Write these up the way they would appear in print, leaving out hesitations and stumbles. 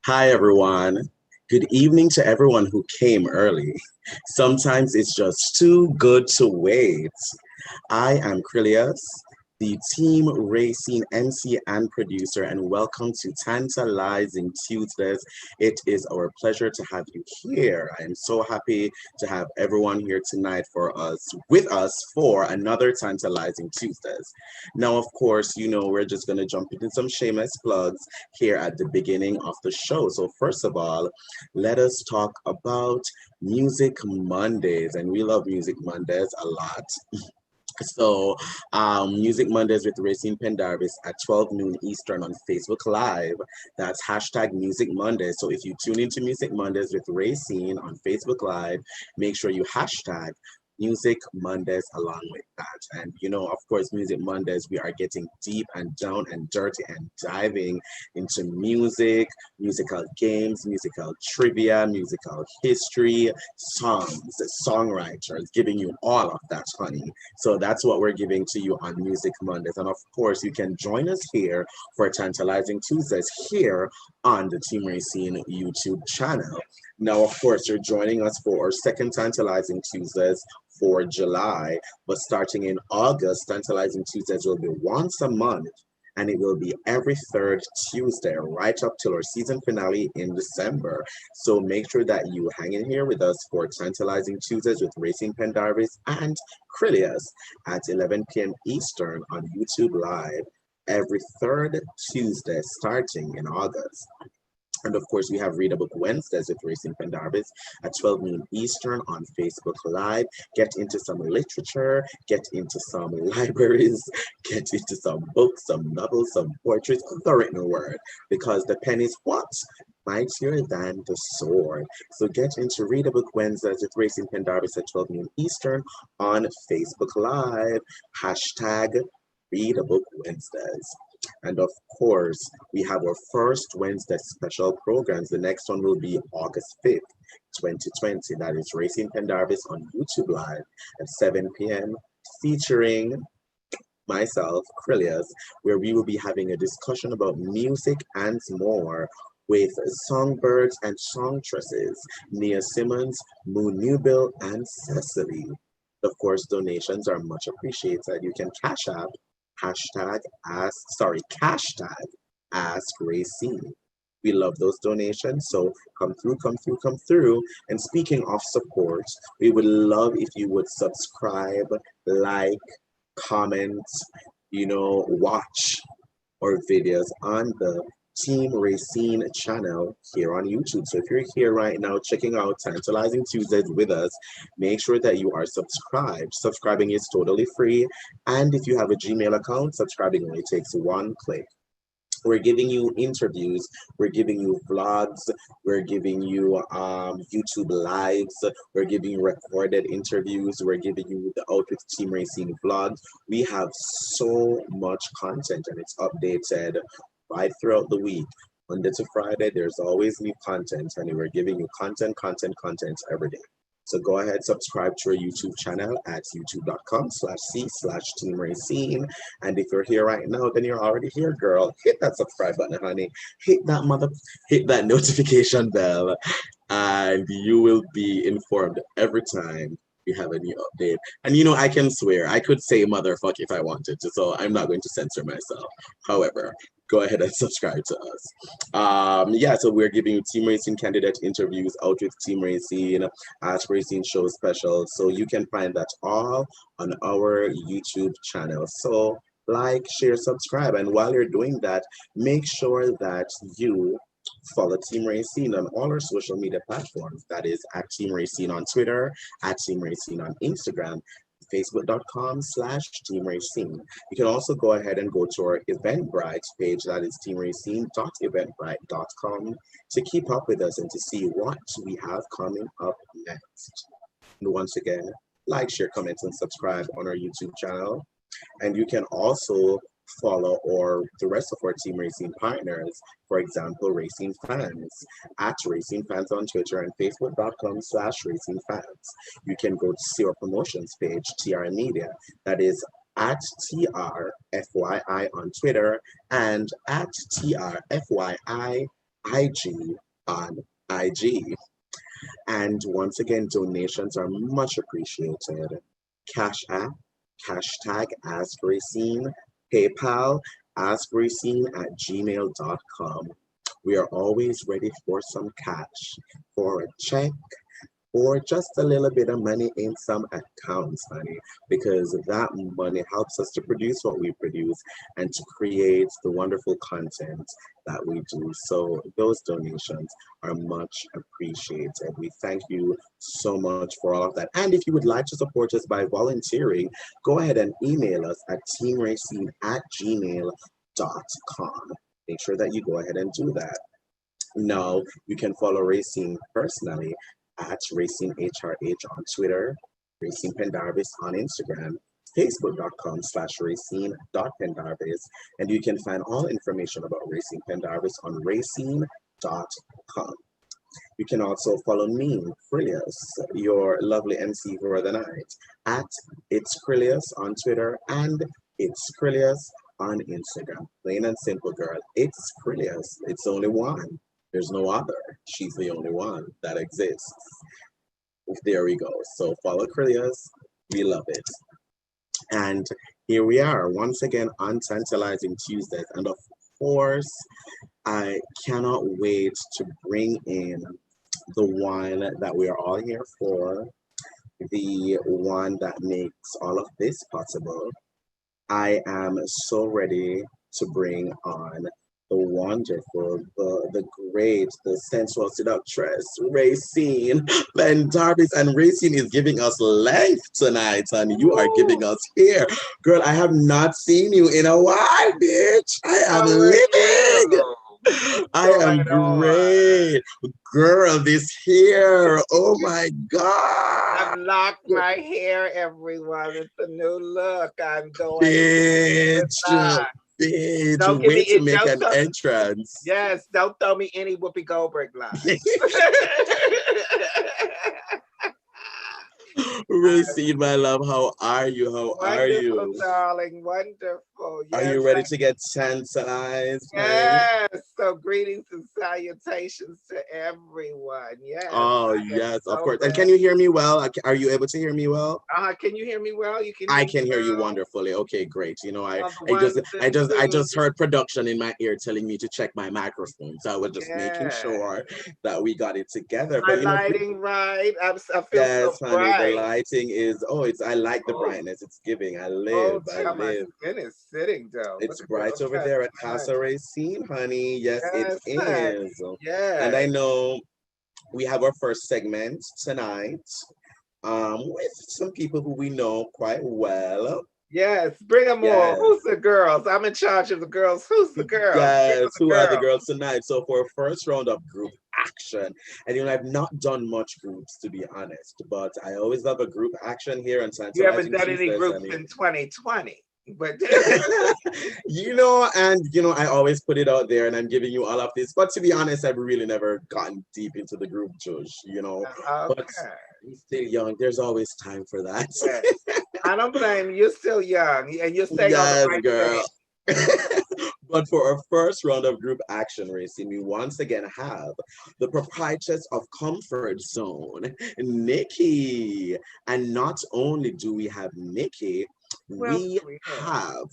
Hi, everyone. Good evening to everyone who came early. Sometimes it's just too good to wait. I am Krylios, the Team Rayceen MC and producer, and welcome to Tantalizing Tuesdays. It is our pleasure to have you here. I am so happy to have everyone here tonight with us for another Tantalizing Tuesdays. Now, of course, we're just going to jump into some shameless plugs here at the beginning of the show. So, first of all, let us talk about Music Mondays, and we love Music Mondays a lot. So, Music Mondays with Racing Pendarvis at 12 noon Eastern on Facebook Live. That's hashtag Music Mondays. So, if you tune into Music Mondays with Racing on Facebook Live, make sure you hashtag Music Mondays along with that. And, of course, Music Mondays, we are getting deep and down and dirty and diving into musical games, musical trivia, musical history, songs, songwriters, giving you all of that, honey. So that's what we're giving to you on Music Mondays. And of course, you can join us here for Tantalizing Tuesdays here on the Team Racing YouTube channel. Now, of course, you're joining us for our second Tantalizing Tuesdays for July, but starting in August, Tantalizing Tuesdays will be once a month, and it will be every third Tuesday, right up till our season finale in December. So make sure that you hang in here with us for Tantalizing Tuesdays with Racing Pendarvis and Krylios at 11 p.m. Eastern on YouTube Live every third Tuesday starting in August. And of course, we have Read a Book Wednesdays with Racing Pendarvis at 12 noon Eastern on Facebook Live. Get into some literature, get into some libraries, get into some books, some novels, some poetry, the written word, because the pen is what? Mightier than the sword. So get into Read a Book Wednesdays with Racing Pendarvis at 12 noon Eastern on Facebook Live. Hashtag Read a Book Wednesdays. And of course, we have our first Wednesday special programs. The next one will be August 5th, 2020. That is Racing Pendarvis on YouTube Live at 7 p.m. featuring myself, Krylios, where we will be having a discussion about music and more with songbirds and songstresses, Nia Simmons, Moon Newbill, and Cecily. Of course, donations are much appreciated. You can cash out hashtag ask Rayceen. We love those donations, so come through. And speaking of support, we would love if you would subscribe, like, comment, watch our videos on the Team Racine channel here on YouTube. So if you're here right now checking out Tantalizing Tuesdays with us, make sure that you are subscribed. Subscribing is totally free. And if you have a Gmail account, subscribing only takes one click. We're giving you interviews, we're giving you vlogs, we're giving you YouTube lives, we're giving you recorded interviews, we're giving you the Out with Team Racing vlog. We have so much content and it's updated right throughout the week. Monday to Friday, there's always new content, and we're giving you content every day. So go ahead, subscribe to our YouTube channel at youtube.com/c/Team Racine. And if you're here right now, then you're already here, girl. Hit that subscribe button, honey. Hit that notification bell, and you will be informed every time we have a new update. And I can swear, I could say motherfuck if I wanted to, so I'm not going to censor myself. However, go ahead and subscribe to us. Yeah, so we're giving you Team Racing candidate interviews, Out with Team Racing, Ask Racing show specials. So you can find that all on our YouTube channel. So like, share, subscribe. And while you're doing that, make sure that you follow Team Racine on all our social media platforms. That is at Team Racine on Twitter, at Team Racine on Instagram, facebook.com/Team Racine. You can also go ahead and go to our Eventbrite page, that is teamracine.eventbrite.com, to keep up with us and to see what we have coming up next. And once again, like, share, comment, and subscribe on our YouTube channel. And you can also follow the rest of our Team Racing partners, for example, Racing Fans, at Racing Fans on Twitter and facebook.com/Racing Fans. You can go to see our promotions page, TR Media, that is at TRFYI on Twitter and at TRFYI IG on IG. And once again, donations are much appreciated. Cash App, hashtag Ask Rayceen, PayPal, askrayceen@gmail.com. We are always ready for some cash, for a check, or just a little bit of money in some accounts, honey, because that money helps us to produce what we produce and to create the wonderful content that we do. So those donations are much appreciated. We thank you so much for all of that. And if you would like to support us by volunteering, go ahead and email us at teamracing@gmail.com. Make sure that you go ahead and do that. Now, you can follow Rayceen personally at Rayceen HRH on Twitter, Rayceen Pendarvis on Instagram, facebook.com/Rayceen.Pendarvis, and you can find all information about Rayceen Pendarvis on Rayceen.com. You can also follow me, Krylios, your lovely MC for the night, at It's Krylios on Twitter and It's Krylios on Instagram. Plain and simple, girl. It's Krylios. It's only one. There's no other. She's the only one that exists. There we go. So follow Krylios. We love it. And here we are once again on Tantalizing Tuesdays. And of course, I cannot wait to bring in the one that we are all here for, the one that makes all of this possible. I am so ready to bring on the wonderful, the great, the sensual seductress, Rayceen Pendarvis. And Rayceen is giving us length tonight, and you are giving us hair. Girl, I have not seen you in a while, bitch. I am living. I am great. Girl, this hair. Oh my God. I've locked my hair, everyone. It's a new look. I'm going. Bitch. Bitch, Don't give wait me, to make an entrance. Yes, don't throw me any Whoopi Goldberg lines. Rayceen, my love, how are you? How are you? Wonderful, darling, wonderful. Yes, are you ready to get tantalized? Yes, so greetings and salutations to everyone. Yes. Oh, yes, of course. And can you hear me well? Are you able to hear me well? Can you hear me well? You can. I can hear you wonderfully. Okay, great. You know, I just heard production in my ear telling me to check my microphone, so I was just making sure that we got it together. My lighting right. I feel yes, so honey. bright. The lighting is. Oh, it's. I like the brightness. It's giving. I live. I live. My skin is sitting though. It's bright over there at Casa Rayceen, honey. Yes, it is. Yeah. And I know we have our first segment tonight with some people who we know quite well. Yes, bring them all. Who's the girls? I'm in charge of the girls. Who's the girls? Yes, who are the girls tonight? So for our first round of group action, and you know, I've not done much groups to be honest, but I always love a group action here on Tantalizing You haven't done any groups in 2020. But you know, I always put it out there and I'm giving you all of this. But to be honest, I've really never gotten deep into the group, Josh, you know. Okay. But you're still young. There's always time for that. Yes. I don't blame you. You're still young and you're staying on the right girl. But for our first round of group action racing, we once again have the proprietress of Comfort Zone, Niqui. And not only do we have Niqui, we have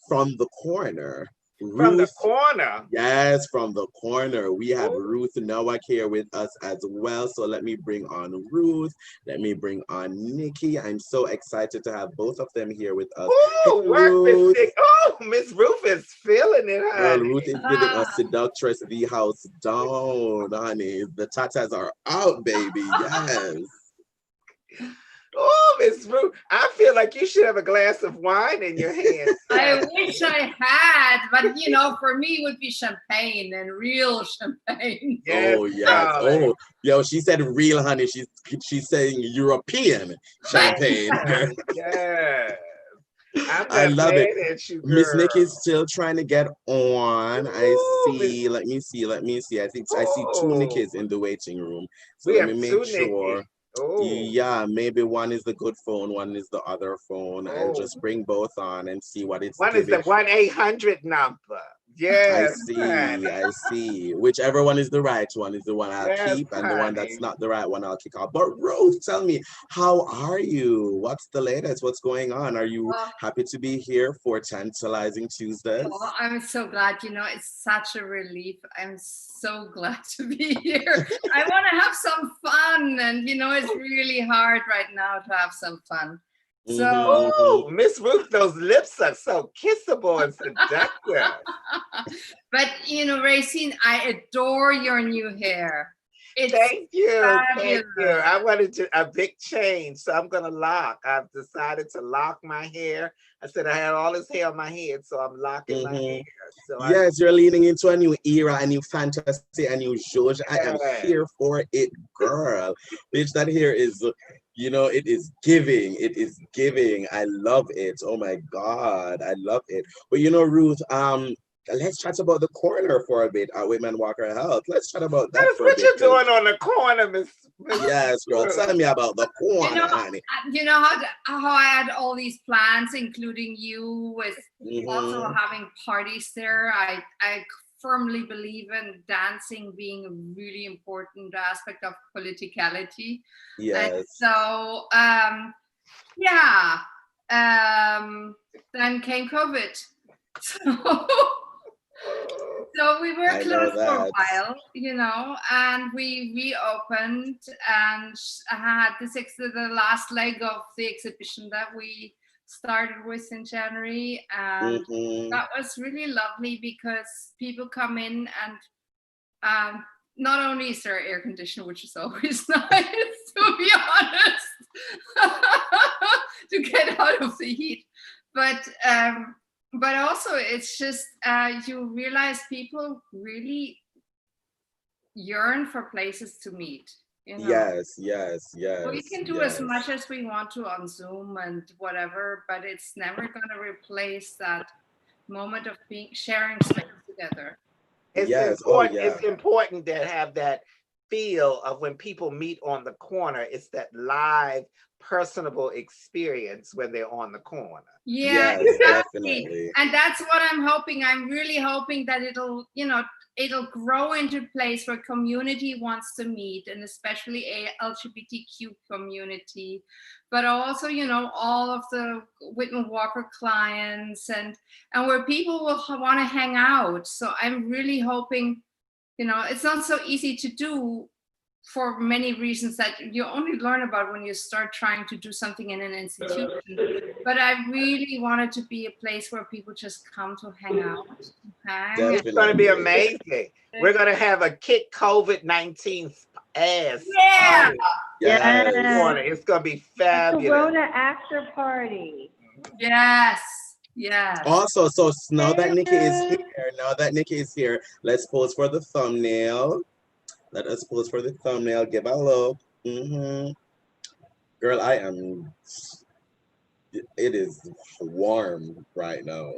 from the corner. Ruth, from the corner? Yes, from the corner. We have Ruth Nowak here with us as well. So let me bring on Ruth. Let me bring on Niqui. I'm so excited to have both of them here with us. Miss Ruth is feeling it, honey. Girl, Ruth is giving us seductress the house down, honey. The tatas are out, baby. Yes. Oh, Miss Ruth, I feel like you should have a glass of wine in your hand. I wish I had, but you know, for me it would be champagne and real champagne. Yes, oh, yes. Oh, yo, she said real, honey. She's saying European champagne. Yeah. I love it. Miss Niqui is still trying to get on. Ooh, I see. Let me see. I think I see two Niquis in the waiting room. So let me make sure. Yeah, maybe one is the good phone, one is the other phone, and just bring both on and see what it's One giving. is the 1-800 number. Yes, I honey. see. Whichever one is the right one is the one I'll Yes, keep, and the one that's honey. not the right one I'll kick off. But Ruth, tell me, how are you? What's the latest? What's going on? Are you Well, happy to be here for Tantalizing Tuesdays? I'm so glad, it's such a relief. I'm so glad to be here. I want to have some fun, and it's really hard right now to have some fun. So, Ooh, Miss Ruth, those lips are so kissable and seductive. but Rayceen, I adore your new hair. It's Thank you. Thank you. fabulous. I wanted a big change, so I'm gonna lock. I've decided to lock my hair. I said I had all this hair on my head, so I'm locking my hair. So I Yes, you're leaning into a new era, a new fantasy, a new George. I am yeah. here for it, girl. Bitch, that hair is, it is giving. It is giving. I love it. Oh my God, I love it. But Ruth, let's chat about the corner for a bit at Women Walker Health. Let's chat about that for a What bit. you doing on the corner, Miss Yes, girl, Ruth? tell me about the You corner, know, honey. how I had all these plans, including you, with also Mhm. having parties there. I firmly believe in dancing being a really important aspect of politicality. And Yes, so, yeah, then came COVID. So, so we were I know closed for a that. while, and we reopened, and I had the last leg of the exhibition that we started with in January, and Hmm. that was really lovely because people come in, and not only is there air conditioner, which is always nice, to be honest, to get out of the heat, but also it's just you realize people really yearn for places to meet. Yes, yes, We yes, can do as yes. much as we want to on Zoom and whatever, but it's never going to replace that moment of being sharing space together. It's Yes, oh important. yeah. It's important to have that feel of when people meet on the corner. It's that live, personable experience when they're on the corner. Yeah, Yes, exactly. definitely. And that's what I'm hoping. I'm really hoping that it'll grow into a place where community wants to meet, and especially a LGBTQ community, but also, all of the Whitman Walker clients, and where people will want to hang out. So I'm really hoping, it's not so easy to do for many reasons that you only learn about when you start trying to do something in an institution. But I really want it to be a place where people just come to hang out, hang. It's going to be Definitely. amazing. We're going to have a kick COVID-19 ass Yeah, party on the Yes. corner. It's going to be A fabulous. Corona after party. yes, yes. Also, so now that Hey, Nikki is Ruth. here, let's pose for the thumbnail. Let us pose for the thumbnail. Give a look. Girl, it is warm right now.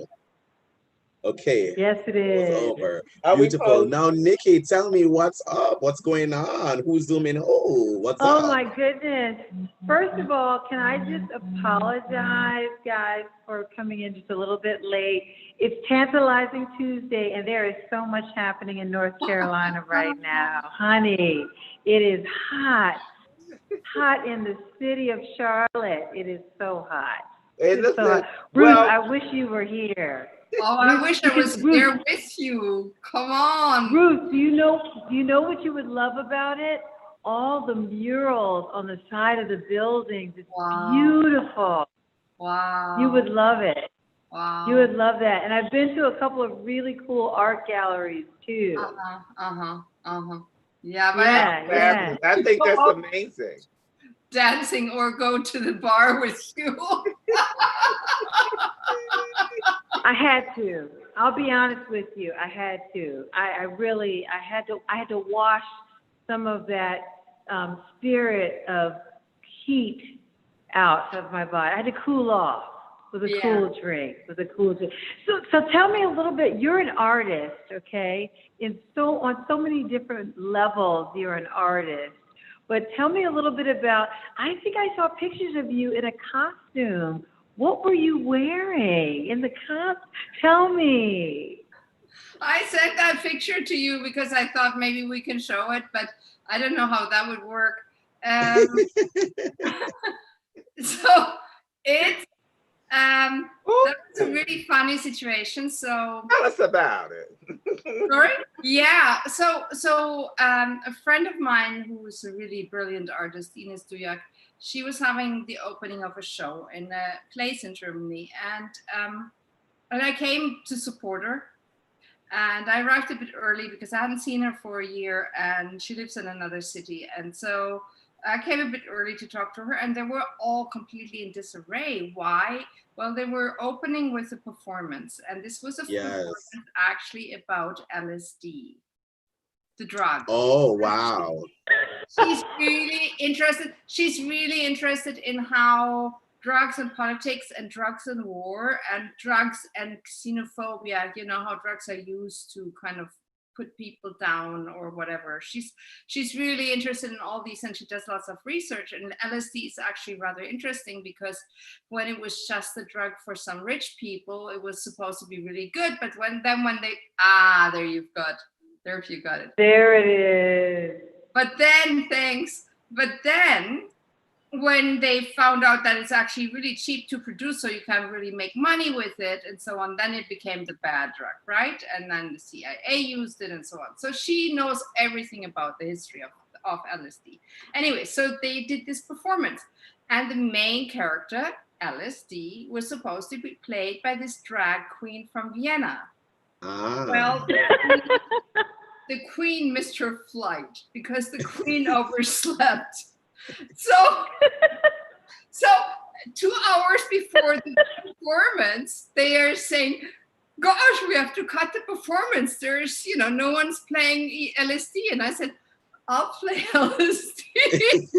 Okay, Yes, it pose is. over. Are we Beautiful. posed? Now, Nikki, tell me what's up? What's going on? Who's zooming? Oh, what's Oh up? my goodness. First of all, can I just apologize, guys, for coming in just a little bit late? It's Tantalizing Tuesday, and there is so much happening in North Carolina right now. Honey, it is hot. Hot in the city of Charlotte. It is so hot. Hey, It's so listen. hot. Ruth, Well, I wish you were here. Oh, I Ruth, wish I was because there Ruth, with you. Come on. Ruth, do you know what you would love about it? All the murals on the side of the buildings. It's Wow. beautiful. Wow. You would love it. Wow. You would love that. And I've been to a couple of really cool art galleries too. Yeah, but Yeah, yeah. I think that's amazing. dancing or go to the bar with you. I had to. I'll be honest with you. I had to. I had to wash some of that spirit of heat out of my body. I had to cool off with a cool drink, So tell me a little bit. You're an artist, okay? On so many different levels, you're an artist. But tell me a little bit about. I think I saw pictures of you in a costume. What were you wearing in the costume? Tell me. I sent that picture to you because I thought maybe we can show it, but I don't know how that would work. So it's that was a really funny situation. So tell us about it. sorry? Yeah. So a friend of mine who's a really brilliant artist, Ines Duyak, she was having the opening of a show in a place in Germany, and I came to support her. And I arrived a bit early because I hadn't seen her for a year, and she lives in another city. And so I came a bit early to talk to her, and they were all completely in disarray. Why? Well, they were opening with a performance, and this was a performance actually about LSD, the drug. Oh, wow. She's really interested. She's really interested in how drugs and politics and drugs and war and drugs and xenophobia, you know, how drugs are used to kind of put people down or whatever. She's really interested in all these, and she does lots of research. And LSD is actually rather interesting because when it was just a drug for some rich people, it was supposed to be really good. But when they there you got it. There it is. But then when they found out that it's actually really cheap to produce, so you can really make money with it and so on, then it became the bad drug, right? And then the CIA used it and so on. So she knows everything about the history of LSD. Anyway, so they did this performance, and the main character, LSD, was supposed to be played by this drag queen from Vienna. Well, the queen missed her flight because the queen overslept. So 2 hours before the performance, they are saying, gosh, we have to cut the performance. There's, no one's playing LSD. And I said, I'll play LSD.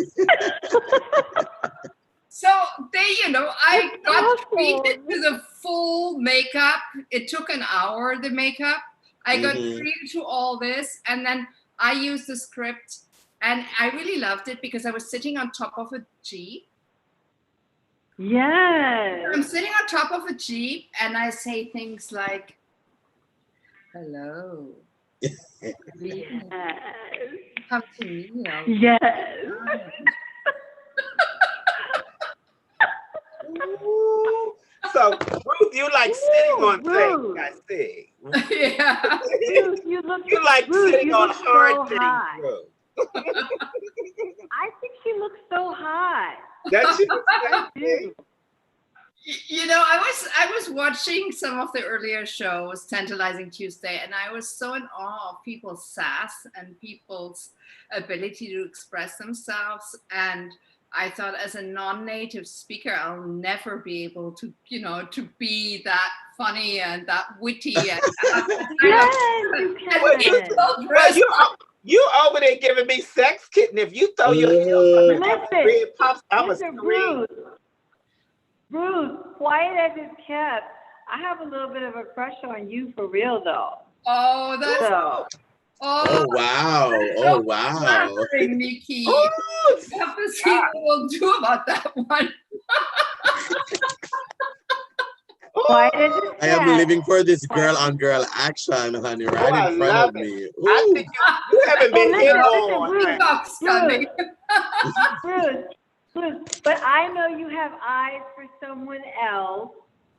So they, I got treated to the full makeup. It took an hour, the makeup. I got treated to all this. And then I used the script. And I really loved it because I was sitting on top of a Jeep. Yes. I'm sitting on top of a Jeep and I say things like, hello. Yes. Come to me. Yes. So, Ruth, you like sitting on things, I see. Yeah. Ruth, you like Ruth, sitting on hard so things, high. Ruth. I think she looks so hot. That she I was watching some of the earlier shows, Tantalizing Tuesday, and I was so in awe of people's sass and people's ability to express themselves. And I thought, as a non-native speaker, I'll never be able to, to be that funny and that witty. And you over there giving me sex, kitten. If you throw your heels up and red pops, I'm a scream. Ruth, quiet as it's kept. I have a little bit of a crush on you for real, though. Oh, that's so. Oh wow! Oh wow! Niqui. You have to see what we'll do about that one. Quiet as it's kept. I am living for this girl-on-girl action, honey, right in front of me. Ooh. I think you haven't been here long. Ruth, but I know you have eyes for someone else.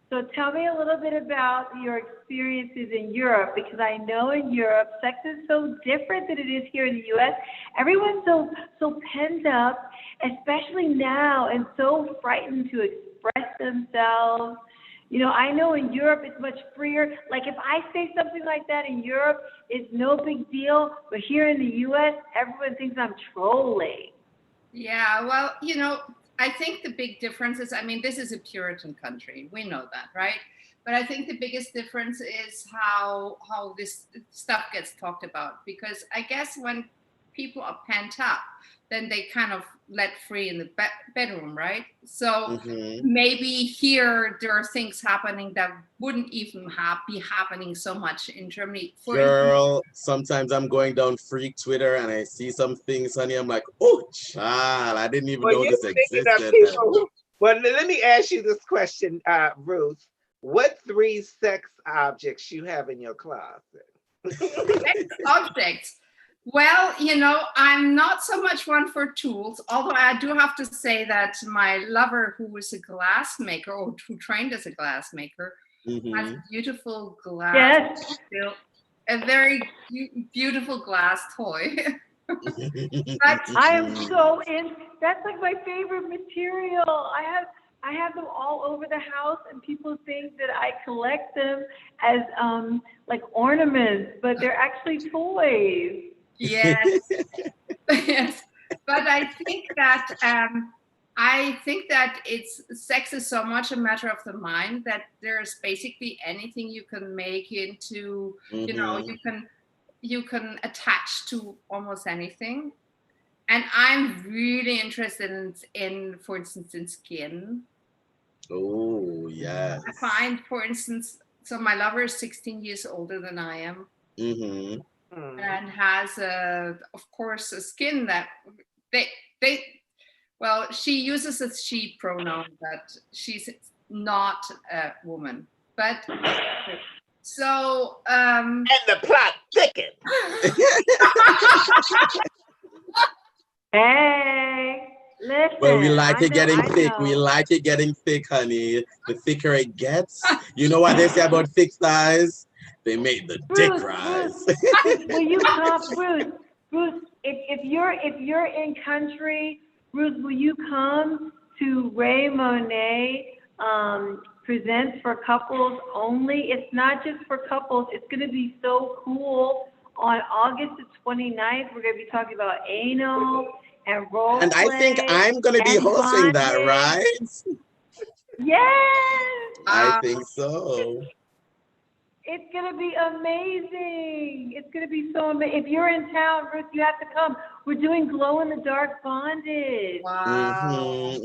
So tell me a little bit about your experiences in Europe, because I know in Europe, sex is so different than it is here in the U.S. Everyone's so pent up, especially now, and so frightened to express themselves. I know in Europe it's much freer. Like if I say something like that in Europe, it's no big deal. But here in the U.S., everyone thinks I'm trolling. Yeah, well, I think the big difference is, this is a Puritan country. We know that, right? But I think the biggest difference is how this stuff gets talked about. Because I guess when people are pent up, then they kind of let free in the bedroom, right? So maybe here there are things happening that wouldn't even be happening so much in Germany. Girl, sometimes I'm going down freak Twitter and I see some things, honey. I'm like, oh, child, I didn't even know this existed. Well, let me ask you this question, Ruth. What 3 sex objects you have in your closet? Sex objects. Well, I'm not so much one for tools, although I do have to say that my lover, who was a glass maker, or who trained as a glass maker, has beautiful glass. Yes. A very beautiful glass toy. But I am so in. That's like my favorite material. I have them all over the house, and people think that I collect them as like ornaments, but they're actually toys. yes, yes. But I think that sex is so much a matter of the mind that there's basically anything you can make into, you can attach to almost anything. And I'm really interested in, for instance, in skin. Oh, yes. I find, for instance, so my lover is 16 years older than I am. And has of course, a skin that she uses a she pronoun, but she's not a woman. But so and the plot thickens. Hey, listen. Well, we like it getting thick. know. We like it getting thick, honey. The thicker it gets. You know what they say about thick thighs? They made the dick rise. Ruth, will you come, Ruth? If you're in country, Ruth, will you come to Ray Monet Presents for Couples Only? It's not just for couples. It's going to be so cool. On August the 29th, we're going to be talking about anal and role And I think I'm going to be hosting that, right? Yes. I think so. It's going to be amazing. It's going to be so amazing. If you're in town, Ruth, you have to come. We're doing glow-in-the-dark bondage. wow.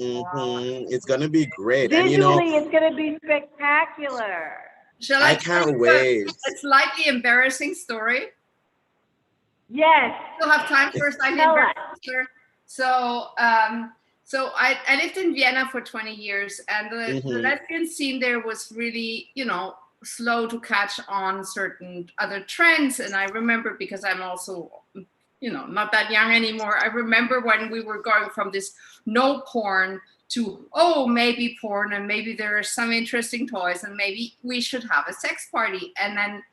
It's going to be great. Visually, it's going to be spectacular. Shall I can't wait. A slightly embarrassing story. Yes. We'll have time for a slightly embarrassing story. So I lived in Vienna for 20 years, and the lesbian scene there was really, slow to catch on certain other trends. And I remember, because I'm also, not that young anymore, I remember when we were going from this no porn to, maybe porn, and maybe there are some interesting toys, and maybe we should have a sex party. And then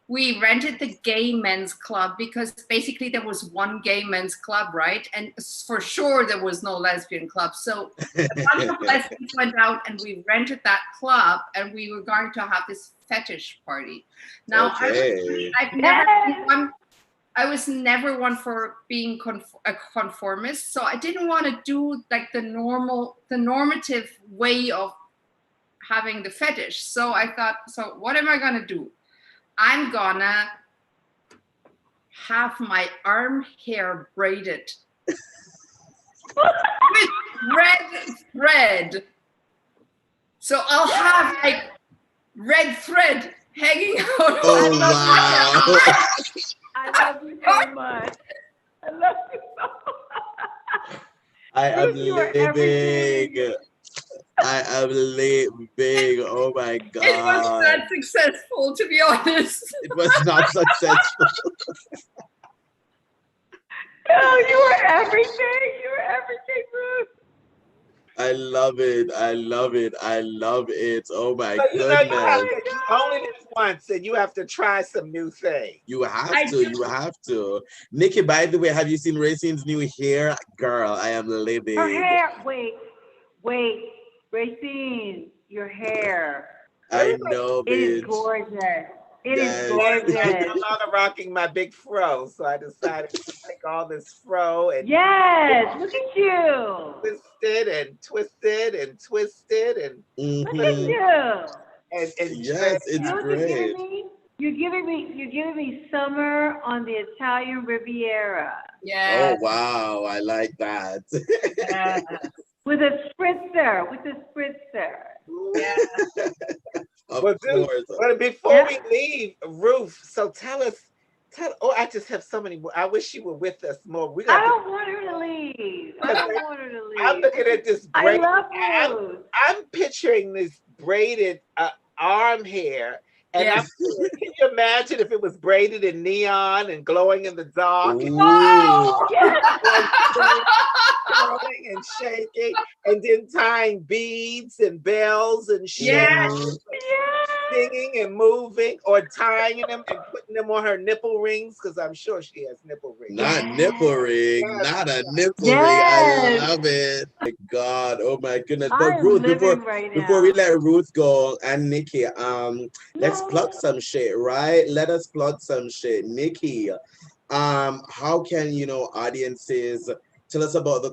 we rented the gay men's club, because basically there was one gay men's club, right? And for sure there was no lesbian club. So a bunch of lesbians went out and we rented that club, and we were going to have this fetish party. Now, I was never one for being a conformist. So I didn't want to do like the normative way of having the fetish. So I thought, so what am I going to do? I'm gonna have my arm hair braided with red thread. So I'll have like red thread hanging out. Oh, wow. I love you so much. I love you so much. I am You are living. I am living. Oh my God. It was not successful, to be honest. It was not successful. No, you are everything. You are everything, Ruth. I love it. I love it. I love it. Oh my You only live once, and you have to try some new things. You have to. You have to. Niqui, by the way, have you seen Rayceen's new hair? Girl, I am living. Her hair. Wait. Rayceen, your hair. I know, It is bitch. gorgeous. It Yes. is gorgeous. I'm not rocking my big fro, so I decided to take all this fro and Yes, look at you. twisted and Look at you. and Yes, it's You know what great. You're giving me summer on the Italian Riviera. Yeah. Oh wow, I like that. Yeah. With a spritzer. Yeah. Of But course. But before we leave, Ruth, so tell us. I just have so many more. I wish you were with us more. I don't want her to leave. I'm looking at this I braid. love Ruth. I'm picturing this braided arm hair. And Yes. can you imagine if it was braided in neon and glowing in the dark? Ooh. Twirling and shaking, and then tying beads and bells and Yes. shells, singing and moving, or tying them and putting them on her nipple rings, because I'm sure she has nipple rings. Not nipple ring, Yes. not a nipple ring. Yes. I love it. My God, oh my goodness. But I'm Ruth, living right before we now. let Ruth go and Niqui, let's plug No. some shit, right? Let us plug some shit. Niqui, how can audiences tell us about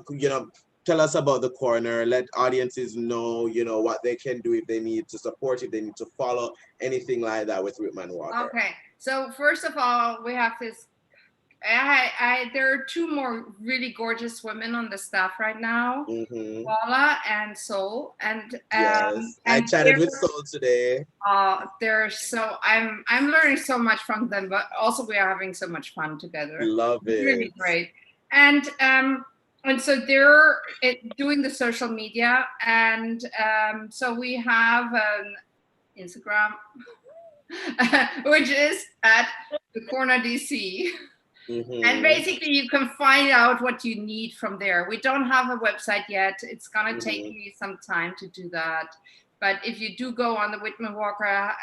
tell us about the corner, let audiences know what they can do if they need to support, if they need to follow, anything like that with Whitman Walker. Okay, so first of all, we have this. There are two more really gorgeous women on the staff right now, Paula and Soul, and yes, I chatted with Soul today. They're so I'm learning so much from them, but also we are having so much fun together. Love it. It's really great, and so they're doing the social media, and so we have an Instagram, which is at the Corner DC. And basically you can find out what you need from there. We don't have a website yet. It's gonna take me some time to do that. But if you do go on the Whitman Walker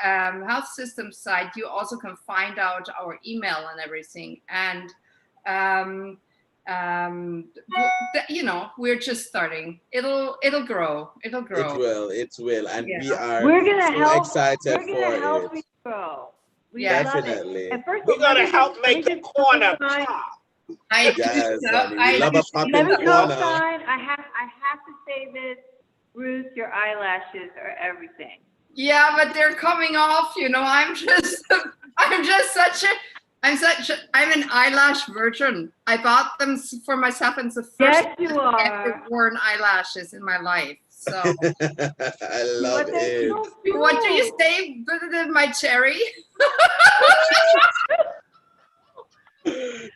Health System site, you also can find out our email and everything. And we're just starting. It'll grow. It'll grow. It will. And we're gonna so excited for help it. you grow. We Definitely. love it. And first We're gonna help make the corner pop. Yes, honey. We love a popping Let me corner. co-sign. I have to say this, Ruth. Your eyelashes are everything. Yeah, but they're coming off. I'm an eyelash virgin. I bought them for myself, and it's the first time I've ever worn eyelashes in my life. So I love it. What do you say? Better than my cherry?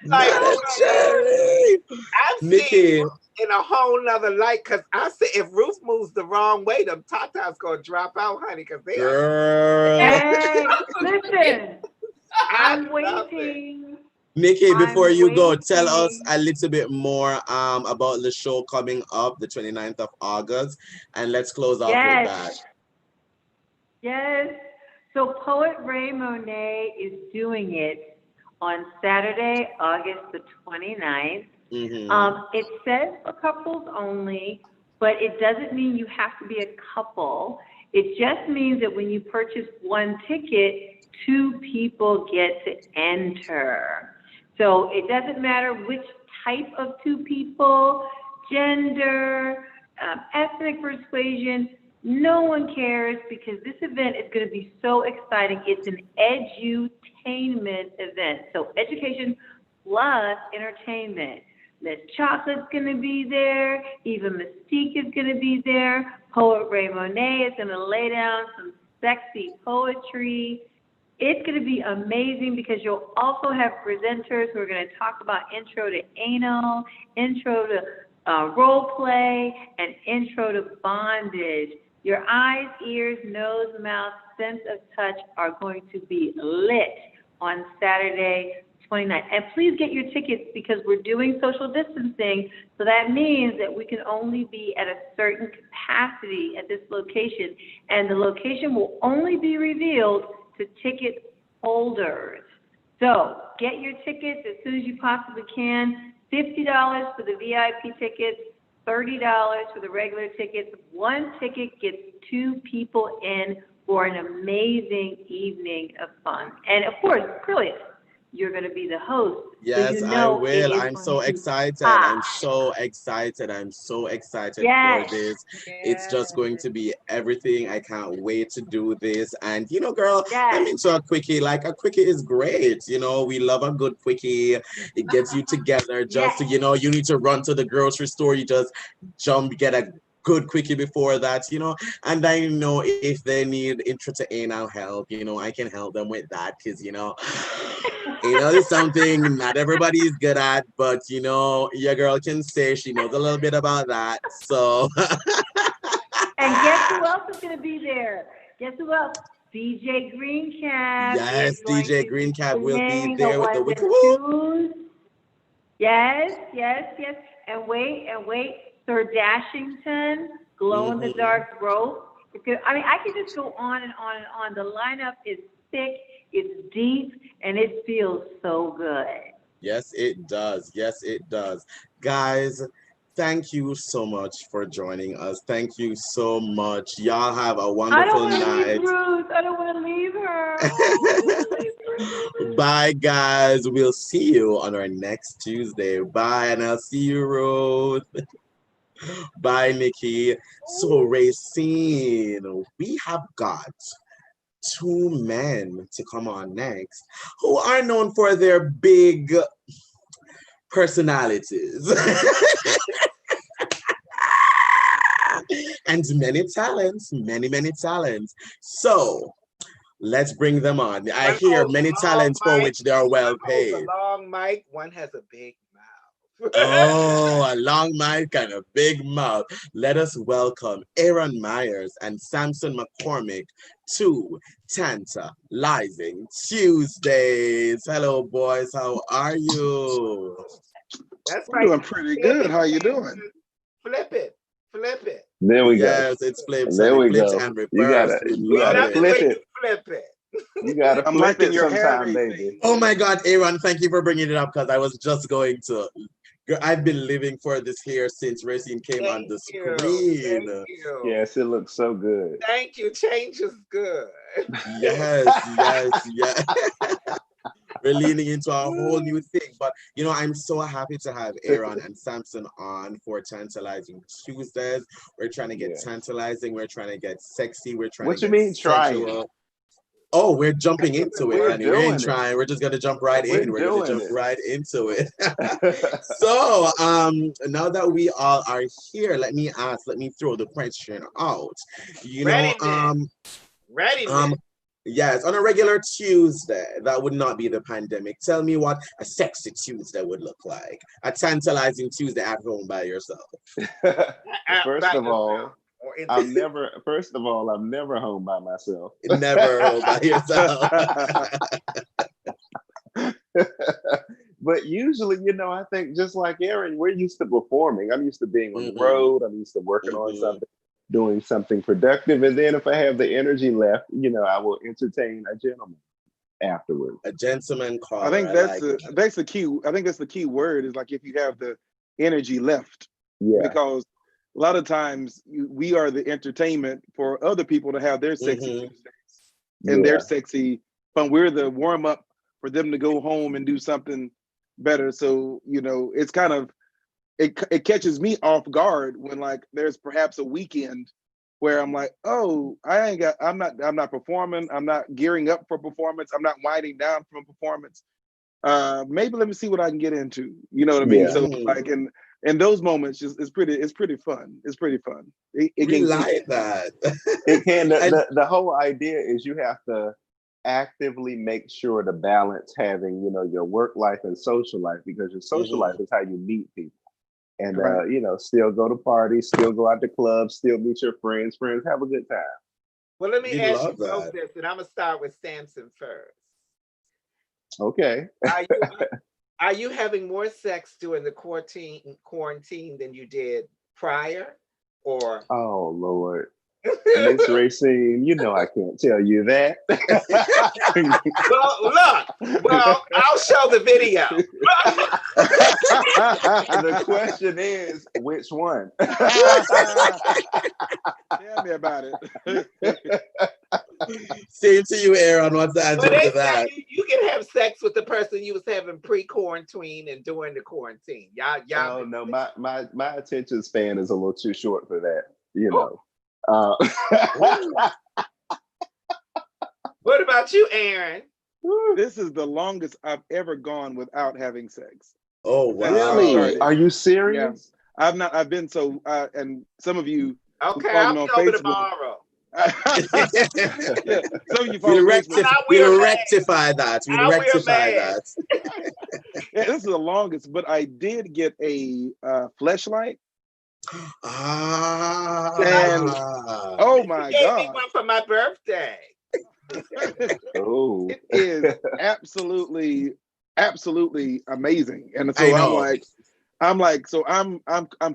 Like, cherry. I'm seeing in a whole nother light, because I say if Ruth moves the wrong way, them tatas gonna drop out, honey, because they Girl. Hey, listen. I'm waiting. Niqui, before you go, tell us a little bit more about the show coming up the 29th of August, and let's close off with that. Yes. So Poet Ray Monet is doing it on Saturday, August the 29th. It says for couples only, but it doesn't mean you have to be a couple. It just means that when you purchase one ticket, 2 people get to enter. So it doesn't matter which type of 2 people, gender, ethnic persuasion, no one cares, because this event is going to be so exciting. It's an edutainment event. So education plus entertainment. Miss Chocolate's going to be there. Eva Mystique is going to be there. Poet Ray Monet is going to lay down some sexy poetry. It's going to be amazing, because you'll also have presenters who are going to talk about intro to anal, intro to role play, and intro to bondage. Your eyes, ears, nose, mouth, sense of touch are going to be lit on Saturday, 29th. And please get your tickets, because we're doing social distancing. So that means that we can only be at a certain capacity at this location. And the location will only be revealed to ticket holders. So get your tickets as soon as you possibly can. $50 for the VIP tickets, $30 for the regular tickets. One ticket gets 2 people in for an amazing evening of fun. And of course, Krylios, you're going to be the host. Yes, so I will. I'm so excited. I'm so excited. I'm so excited for this. It's just going to be everything. I can't wait to do this. And, girl, I'm into a quickie. Like, a quickie is great. We love a good quickie. It gets you together just to, you need to run to the grocery store. You just get a good quickie before that, and I know if they need intro to anal help, I can help them with that, because it's something not everybody is good at, but your girl can say she knows a little bit about that. So and guess who else is going to be there? Guess who else? DJ Greencap. Yes, is going DJ to Greencap will be sing there the with the ones wicked and whoop. twos. Yes. And wait. Sir Dashington, Glow in the Dark Rope. I mean, I could just go on and on and on. The lineup is thick, it's deep, and it feels so good. Yes, it does. Yes, it does. Guys, thank you so much for joining us. Thank you so much. Y'all have a I don't wonderful want to leave night. Ruth. I don't want to leave her. Oh, Bye, guys. We'll see you on our next Tuesday. Bye, and I'll see you, Ruth. Bye, Niqui. So, Rayceen, we have got two men to come on next who are known for their big personalities and many talents, many talents. So let's bring them on. I hear many talents for which they are well paid. A long mic, one has a big mouth. Oh, a long mic and a big mouth. Let us welcome Aaron Myers and Sampson McCormick to Tantalizing Tuesdays. Hello, boys. How are you? That's We're doing pretty good. How you doing? Flip it. There we go. Yes, it's flipped. There we flipped go. and reversed. You gotta flip it. Flip it. You gotta I'm flip liking it your hair, sometime, Rayceen. baby. Oh my God, Aaron, thank you for bringing it up because I was just going to. I've been living for this here since Rayceen came on the screen. Thank you. Yes, it looks so good. Thank you. Change is good. Yes. We're leaning into a whole new thing. But, you know, I'm so happy to have Aaron and Samson on for Tantalizing Tuesdays. We're trying to get tantalizing. We're trying to get sexy. We're trying to get trying? Oh, we're jumping into it, honey. We ain't doing it. trying. We're just gonna jump right in. We're gonna jump it. right into it. So, now that we all are here, let me throw the question out. You know, Ready. yes, on a regular Tuesday, that would not be the pandemic. Tell me what a sexy Tuesday would look like. A tantalizing Tuesday at home by yourself. First of all, I'm never home by myself. Never home by yourself. But usually, you know, I think just like Aaron, we're used to performing. I'm used to being on the road. I'm used to working on something, doing something productive. And then if I have the energy left, you know, I will entertain a gentleman afterward. A gentleman call. I think that's the key. I think that's the key word is like if you have the energy left. Yeah. Because a lot of times we are the entertainment for other people to have their sexy Tuesdays and their sexy fun. We're the warm up for them to go home and do something better. So, you know, it's kind of, it catches me off guard when like there's perhaps a weekend where I'm like, oh, I'm not performing. I'm not gearing up for performance. I'm not winding down from performance. Maybe let me see what I can get into. You know what I mean? Yeah. So like in those moments, it's pretty fun. It's pretty fun. We like that. It can. The whole idea is you have to actively make sure to balance having, you know, your work life and social life, because your social life is how you meet people. And, you know, still go to parties, still go out to clubs, still meet your friends, have a good time. Well, let me ask you both this, and I'm going to start with Samson first. Okay. Are you having more sex during the quarantine than you did prior? Or oh, Lord. Miss Rayceen, you know I can't tell you that. Well, I'll show the video. The question is, which one? Tell me about it. Same to you, Aaron. What's the answer to that? You can have sex with the person you was having pre-quarantine and during the quarantine. Y'all. Oh no, my attention span is a little too short for that. You know. What about you, Aaron? This is the longest I've ever gone without having sex. Oh wow! Really? Are you serious? Yeah. I've been so. And some of you. Okay, I'll be over tomorrow. Yeah, some of you we'll rectify that. We'll rectify that. Yeah, this is the longest, but I did get a fleshlight. Ah! And oh my God! God! Me one for my birthday. Oh, It is absolutely amazing. And so I know. so I'm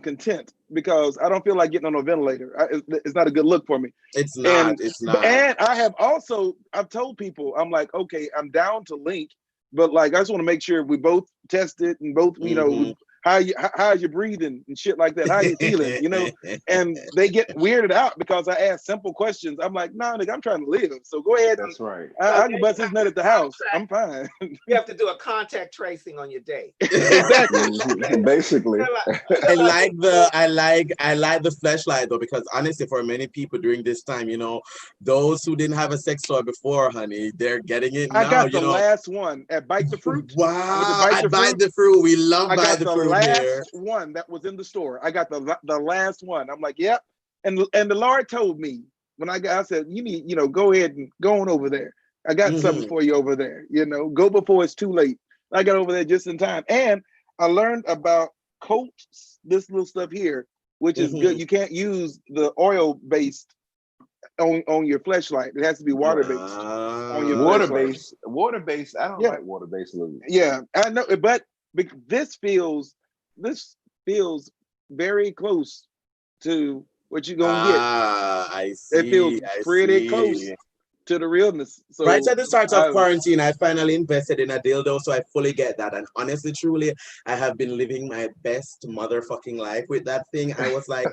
content because I don't feel like getting on a ventilator. It's not a good look for me. It's not. And I've told people, I'm like, okay, I'm down to link, but like I just want to make sure we both test it and both, you know, how are you breathing and shit like that? How are you feeling? You know, and they get weirded out because I ask simple questions. I'm like, nah, nigga, I'm trying to live. So go ahead. That's right. I can bust his nut at the house. I'm fine. You have to do a contact tracing on your day. Exactly. Basically. I like the fleshlight though, because honestly, for many people during this time, you know, those who didn't have a sex toy before, honey, they're getting it now. I got the last one at Bite the Fruit. Wow, Bite the Fruit. We love Bite the Fruit here. Last one that was in the store. I got the last one. I'm like, yep. And the Lord told me when I said, you need, you know, go ahead and go on over there. I got something for you over there. You know, go before it's too late. I got over there just in time. And I learned about coats, this little stuff here, which is good. You can't use the oil based on your fleshlight. It has to be water based on your water based. I don't like water based lube. Yeah, I know, but this feels very close to what you're gonna get. I see. It feels pretty close to the realness. So right at the start of quarantine, I finally invested in a dildo, so I fully get that. And honestly, truly, I have been living my best motherfucking life with that thing. I was like,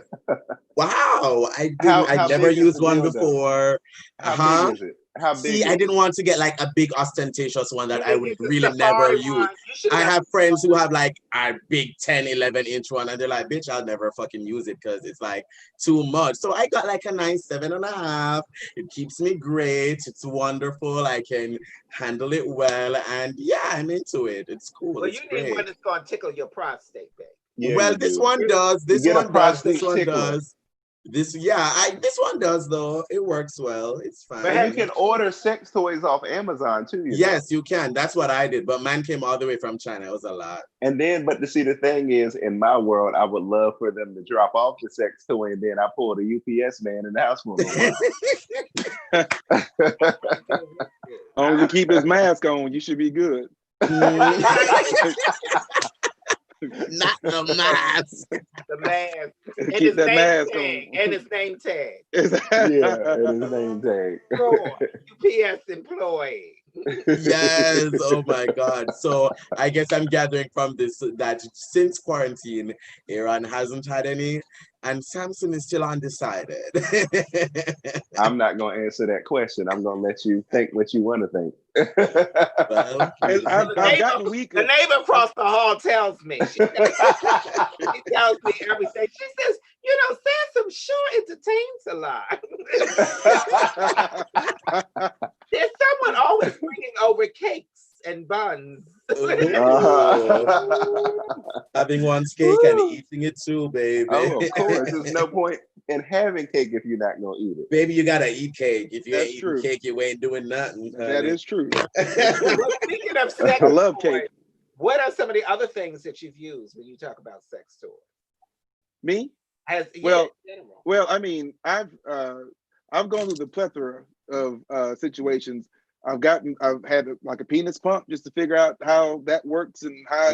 wow, I never used one before. How big is it? How big? See, I didn't want to get like a big ostentatious one that I would really never use. I have friends who have like a big 10, 11-inch one, and they're like, bitch, I'll never fucking use it because it's like too much. So I got like a nice 7.5. It keeps me great. It's wonderful. I can handle it well. And yeah, I'm into it. It's cool. Well, you need one that's going to tickle your prostate, babe. Yeah, well, this one does. This one does. This one does though. It works well. It's fine. But you can order sex toys off Amazon too. Yes, you can. That's what I did. But mine came all the way from China. It was a lot. And then, but to see, the thing is, in my world, I would love for them to drop off the sex toy, and then I pull the UPS man in the house for a while. Only keep his mask on. You should be good. Not the mask. The mask. And keep that mask on. And his name tag. And his name tag. UPS employee. Yes. Oh my God. So I guess I'm gathering from this that since quarantine, Aaron hasn't had any, and Samson is still undecided. I'm not going to answer that question. I'm going to let you think what you want to think. Well, the neighbor across the hall tells me. She tells me everything. She says, you know, Samson sure entertains a lot. There's someone always bringing over cakes and buns. Having one cake and eating it too, baby. Oh, of course. There's no point in having cake if you're not gonna eat it. Baby, you gotta eat cake. If you ain't eating cake, you ain't doing nothing. That is true. Well, speaking of sex, I love cake. What are some of the other things that you've used when you talk about sex toys? Me? Well, I mean, I've gone through the plethora of situations. I've had like a penis pump just to figure out how that works and how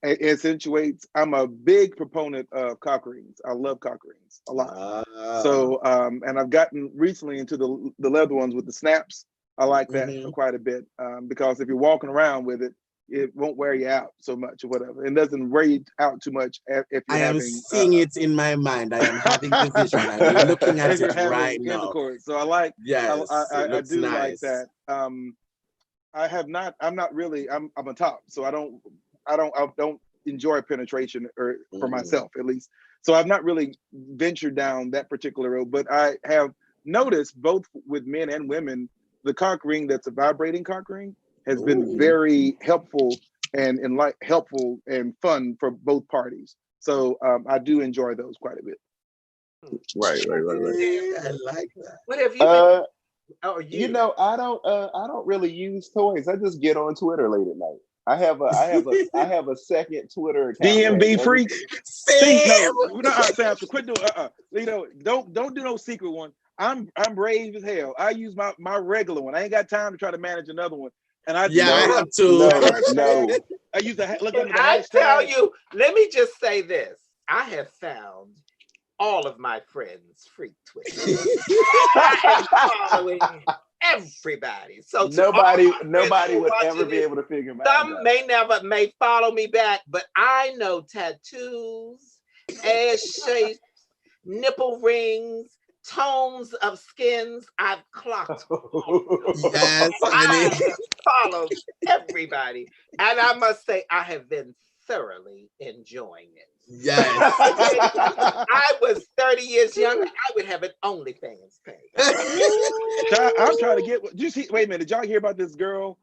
it accentuates. I'm a big proponent of cock rings. I love cock rings a lot. So, and I've gotten recently into the leather ones with the snaps. I like that quite a bit because if you're walking around with it, it won't wear you out so much or whatever. It doesn't wear you out too much if you're having... seeing it in my mind. I am having the vision. I'm looking at it right now. So I like, yes, I do nice. like that. I'm a top, so I don't enjoy penetration for myself at least. So I've not really ventured down that particular road, but I have noticed both with men and women, the cock ring that's a vibrating cock ring has been very helpful and fun for both parties. So I do enjoy those quite a bit. Right. I like that. What have you been? You know, I don't really use toys. I just get on Twitter late at night. I have a second Twitter account. DMV freaks. Sam, No, Samson, quit doing. You know, don't do no secret one. I'm brave as hell. I use my regular one. I ain't got time to try to manage another one. And I I have to. No. I use the look under the I hashtag. tell you, let me just say this. I have found all of my friends freak Twitter. I am following everybody. So nobody would ever be able to figure me out. Some may follow me back, but I know tattoos, ass shapes, nipple rings, tones of skins. I've clocked. Yes, I have followed everybody, and I must say I have been thoroughly enjoying it. Yes. I was 30 years younger, I would have an OnlyFans page. I'm trying to get. Did you see? Wait a minute. Did y'all hear about this girl?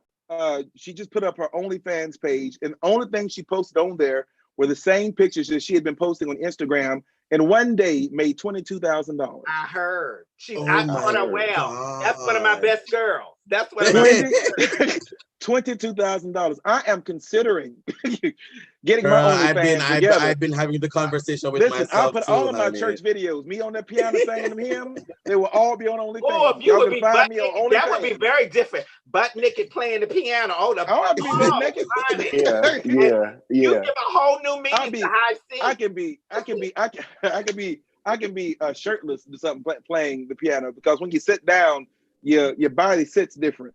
She just put up her OnlyFans page, and the only thing she posted on there were the same pictures that she had been posting on Instagram, and one day made $22,000. I heard. I thought her well. God. That's one of my best girls. That's one of my best $22,000. I am considering getting my OnlyFans together. I've been having the conversation with myself. myself. I put all of my church videos, me on that piano singing them hymns. They will all be on OnlyFans. Oh, if you would be butt naked, that would be very different. Butt naked playing the piano. Oh, the I be butt naked. Yeah. You give a whole new meaning to high C. I can be shirtless or something playing the piano, because when you sit down, your body sits different.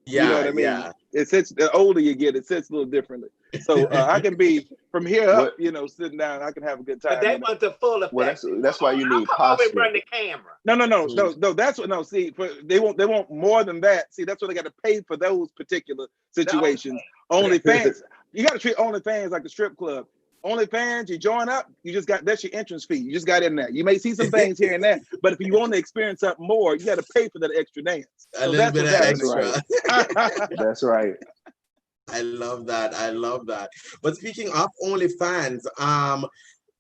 Yeah, you know what I mean? Yeah. It sits, the older you get, it sits a little differently. So I can be from here up, sitting down, I can have a good time. But they want the full effect. Well, that's why you need posture. I'll come over and run the camera. No. That's what. No, see, they want more than that. See, that's what they got to pay for those particular situations. OnlyFans, you got to treat OnlyFans like a strip club. OnlyFans, you join up, that's your entrance fee. You just got in there. You may see some things here and there, but if you want to experience something more, you got to pay for that extra dance. A little bit of extra. That's right. I love that. But speaking of OnlyFans,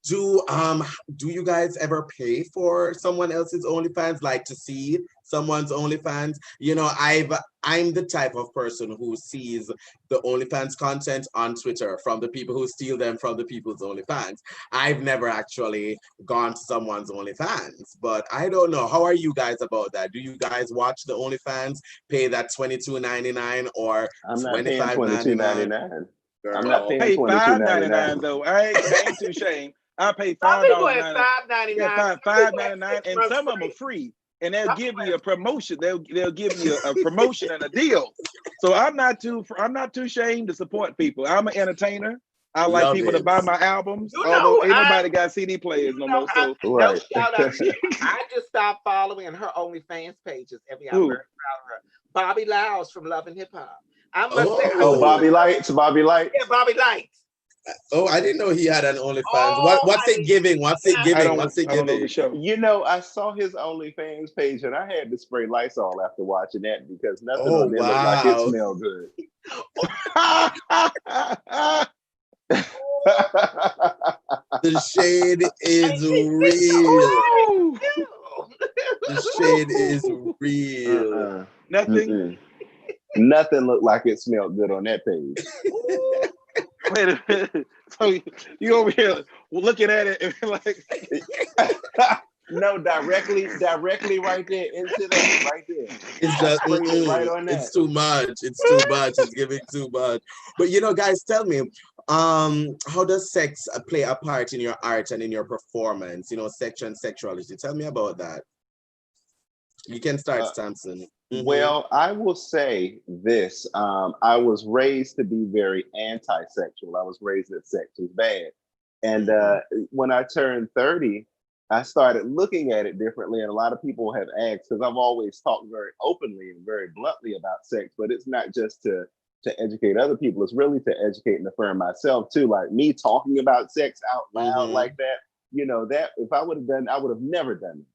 do you guys ever pay for someone else's OnlyFans, like to see someone's OnlyFans? You know, I'm the type of person who sees the OnlyFans content on Twitter from the people who steal them from the people's OnlyFans. I've never actually gone to someone's OnlyFans, but I don't know. How are you guys about that? Do you guys watch the OnlyFans, pay that $22.99 or $25.99? I'm not paying pay $22.99 though. I ain't too ashamed. I pay $5.99. $5.99. $5.99, and some of them are free. And they'll give you a promotion. They'll give you a promotion and a deal. So I'm not too ashamed to support people. I'm an entertainer. I like people to buy my albums. Although ain't nobody got CD players no more. So no shout out. I just stopped following her OnlyFans pages every hour. Bobby Lyles from Love and Hip Hop. I must say, Bobby Lights. Yeah, Bobby Lights. Oh, I didn't know he had an OnlyFans. What's it giving? What's it giving? You know, I saw his OnlyFans page and I had to spray Lysol after watching that, because nothing on there looked like it smelled good. The shade is real. The shade is real. Nothing looked like it smelled good on that page. Wait a minute. So you over here looking at it and like no, directly right there into that right there. It's just right on that. It's too much. It's giving too much. But you know, guys, tell me, how does sex play a part in your art and in your performance? You know, sex and sexuality. Tell me about that. You can start, Samson. Well, I will say this. I was raised to be very anti-sexual. I was raised that sex was bad. And when I turned 30, I started looking at it differently. And a lot of people have asked, because I've always talked very openly and very bluntly about sex, but it's not just to educate other people. It's really to educate and affirm myself too. Like me talking about sex out loud like that, you know, that if I would have done, I would have never done it.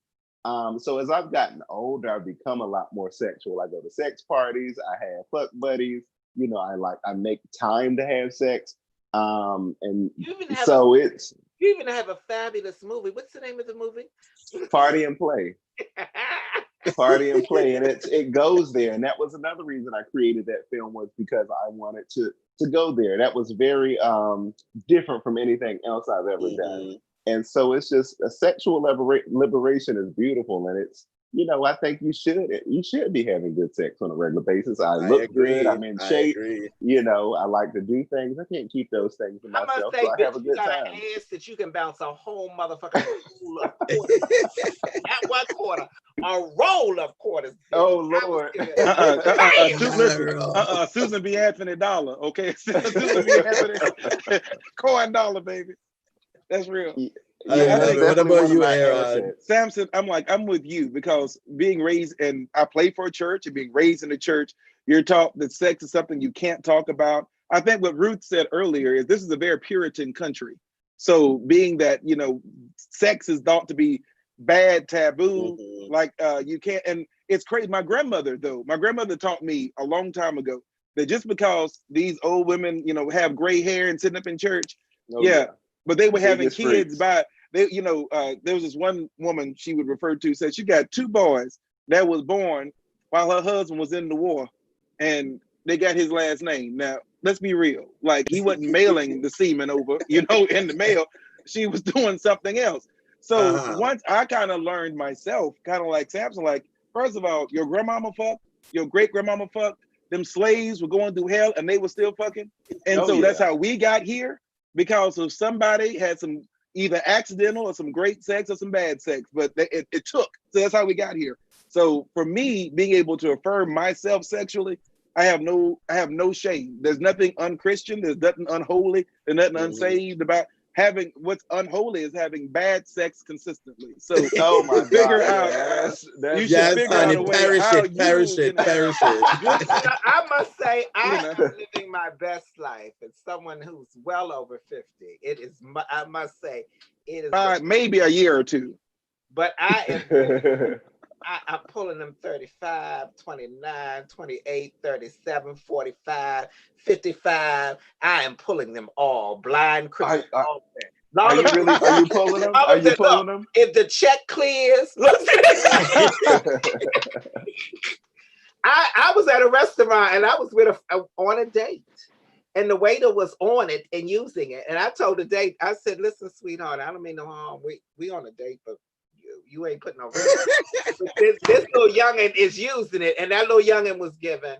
So as I've gotten older, I've become a lot more sexual. I go to sex parties, I have fuck buddies, you know, I make time to have sex. And so you even have a fabulous movie. What's the name of the movie? Party and Play. Party and Play. And it goes there. And that was another reason I created that film, was because I wanted to go there. That was very different from anything else I've ever done. And so it's just a sexual liberation is beautiful, and I think you should be having good sex on a regular basis. I look good. I'm in shape. I like to do things. I can't keep those things to myself. I must say, so I bitch, have a you good got time. an ass that you can bounce a whole motherfucking roll of quarters. At one quarter, a roll of quarters. Oh Lord. Susan B. Anthony dollar. Okay. Susan B. Anthony coin dollar, baby. That's real. What about you, Aaron? Samson, I'm with you, because being raised, and I play for a church, and being raised in the church, you're taught that sex is something you can't talk about. I think what Ruth said earlier is this is a very Puritan country. So being that, sex is thought to be bad, taboo, you can't, and it's crazy. My grandmother taught me a long time ago that just because these old women, have gray hair and sitting up in church, but they were having kids by, there was this one woman she would refer to, said she got 2 boys that was born while her husband was in the war, and they got his last name. Now, let's be real. Like, he wasn't mailing the semen over, in the mail. She was doing something else. So once I kind of learned myself, kind of like Samson, like, first of all, your grandmama fucked, your great-grandmama fucked, them slaves were going through hell and they were still fucking. And that's how we got here, because of somebody had some either accidental or some great sex or some bad sex, but it took. So that's how we got here. So for me, being able to affirm myself sexually, I have no shame. There's nothing unchristian. There's nothing unholy. There's nothing unsaved about having. What's unholy is having bad sex consistently. So oh my figure God, out. You should figure out a way perish it. I must say, I am living my best life. As someone who's well over 50, it is. I must say, it is maybe a year or two. But I am. I'm pulling them 35, 29, 28, 37, 45, 55. I am pulling them all. Blind criminals. Are you pulling them? Are you pulling them? If the check clears, I was at a restaurant and I was with on a date. And the waiter was on it and using it. And I told the date, I said, listen, sweetheart, I don't mean no harm. We on a date, but you ain't putting no ring. This little youngin is using it, and that little youngin was given.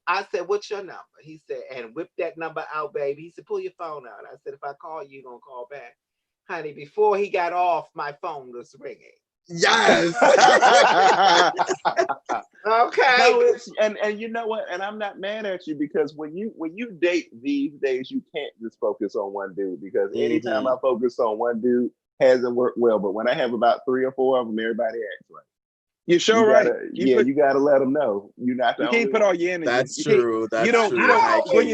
I said, what's your number? He said, and whip that number out, baby. He said, pull your phone out. I said, if I call you, you're going to call back. Honey, before he got off, my phone was ringing. Yes. Okay. No, and you know what? And I'm not mad at you, because when you date these days, you can't just focus on one dude, because anytime I focus on one dude, hasn't worked well. But when I have about 3 or 4 of them, everybody acts right. You're sure, right? You got to let them know you're not. You can't put all your energy. That's true. That's true. You don't. When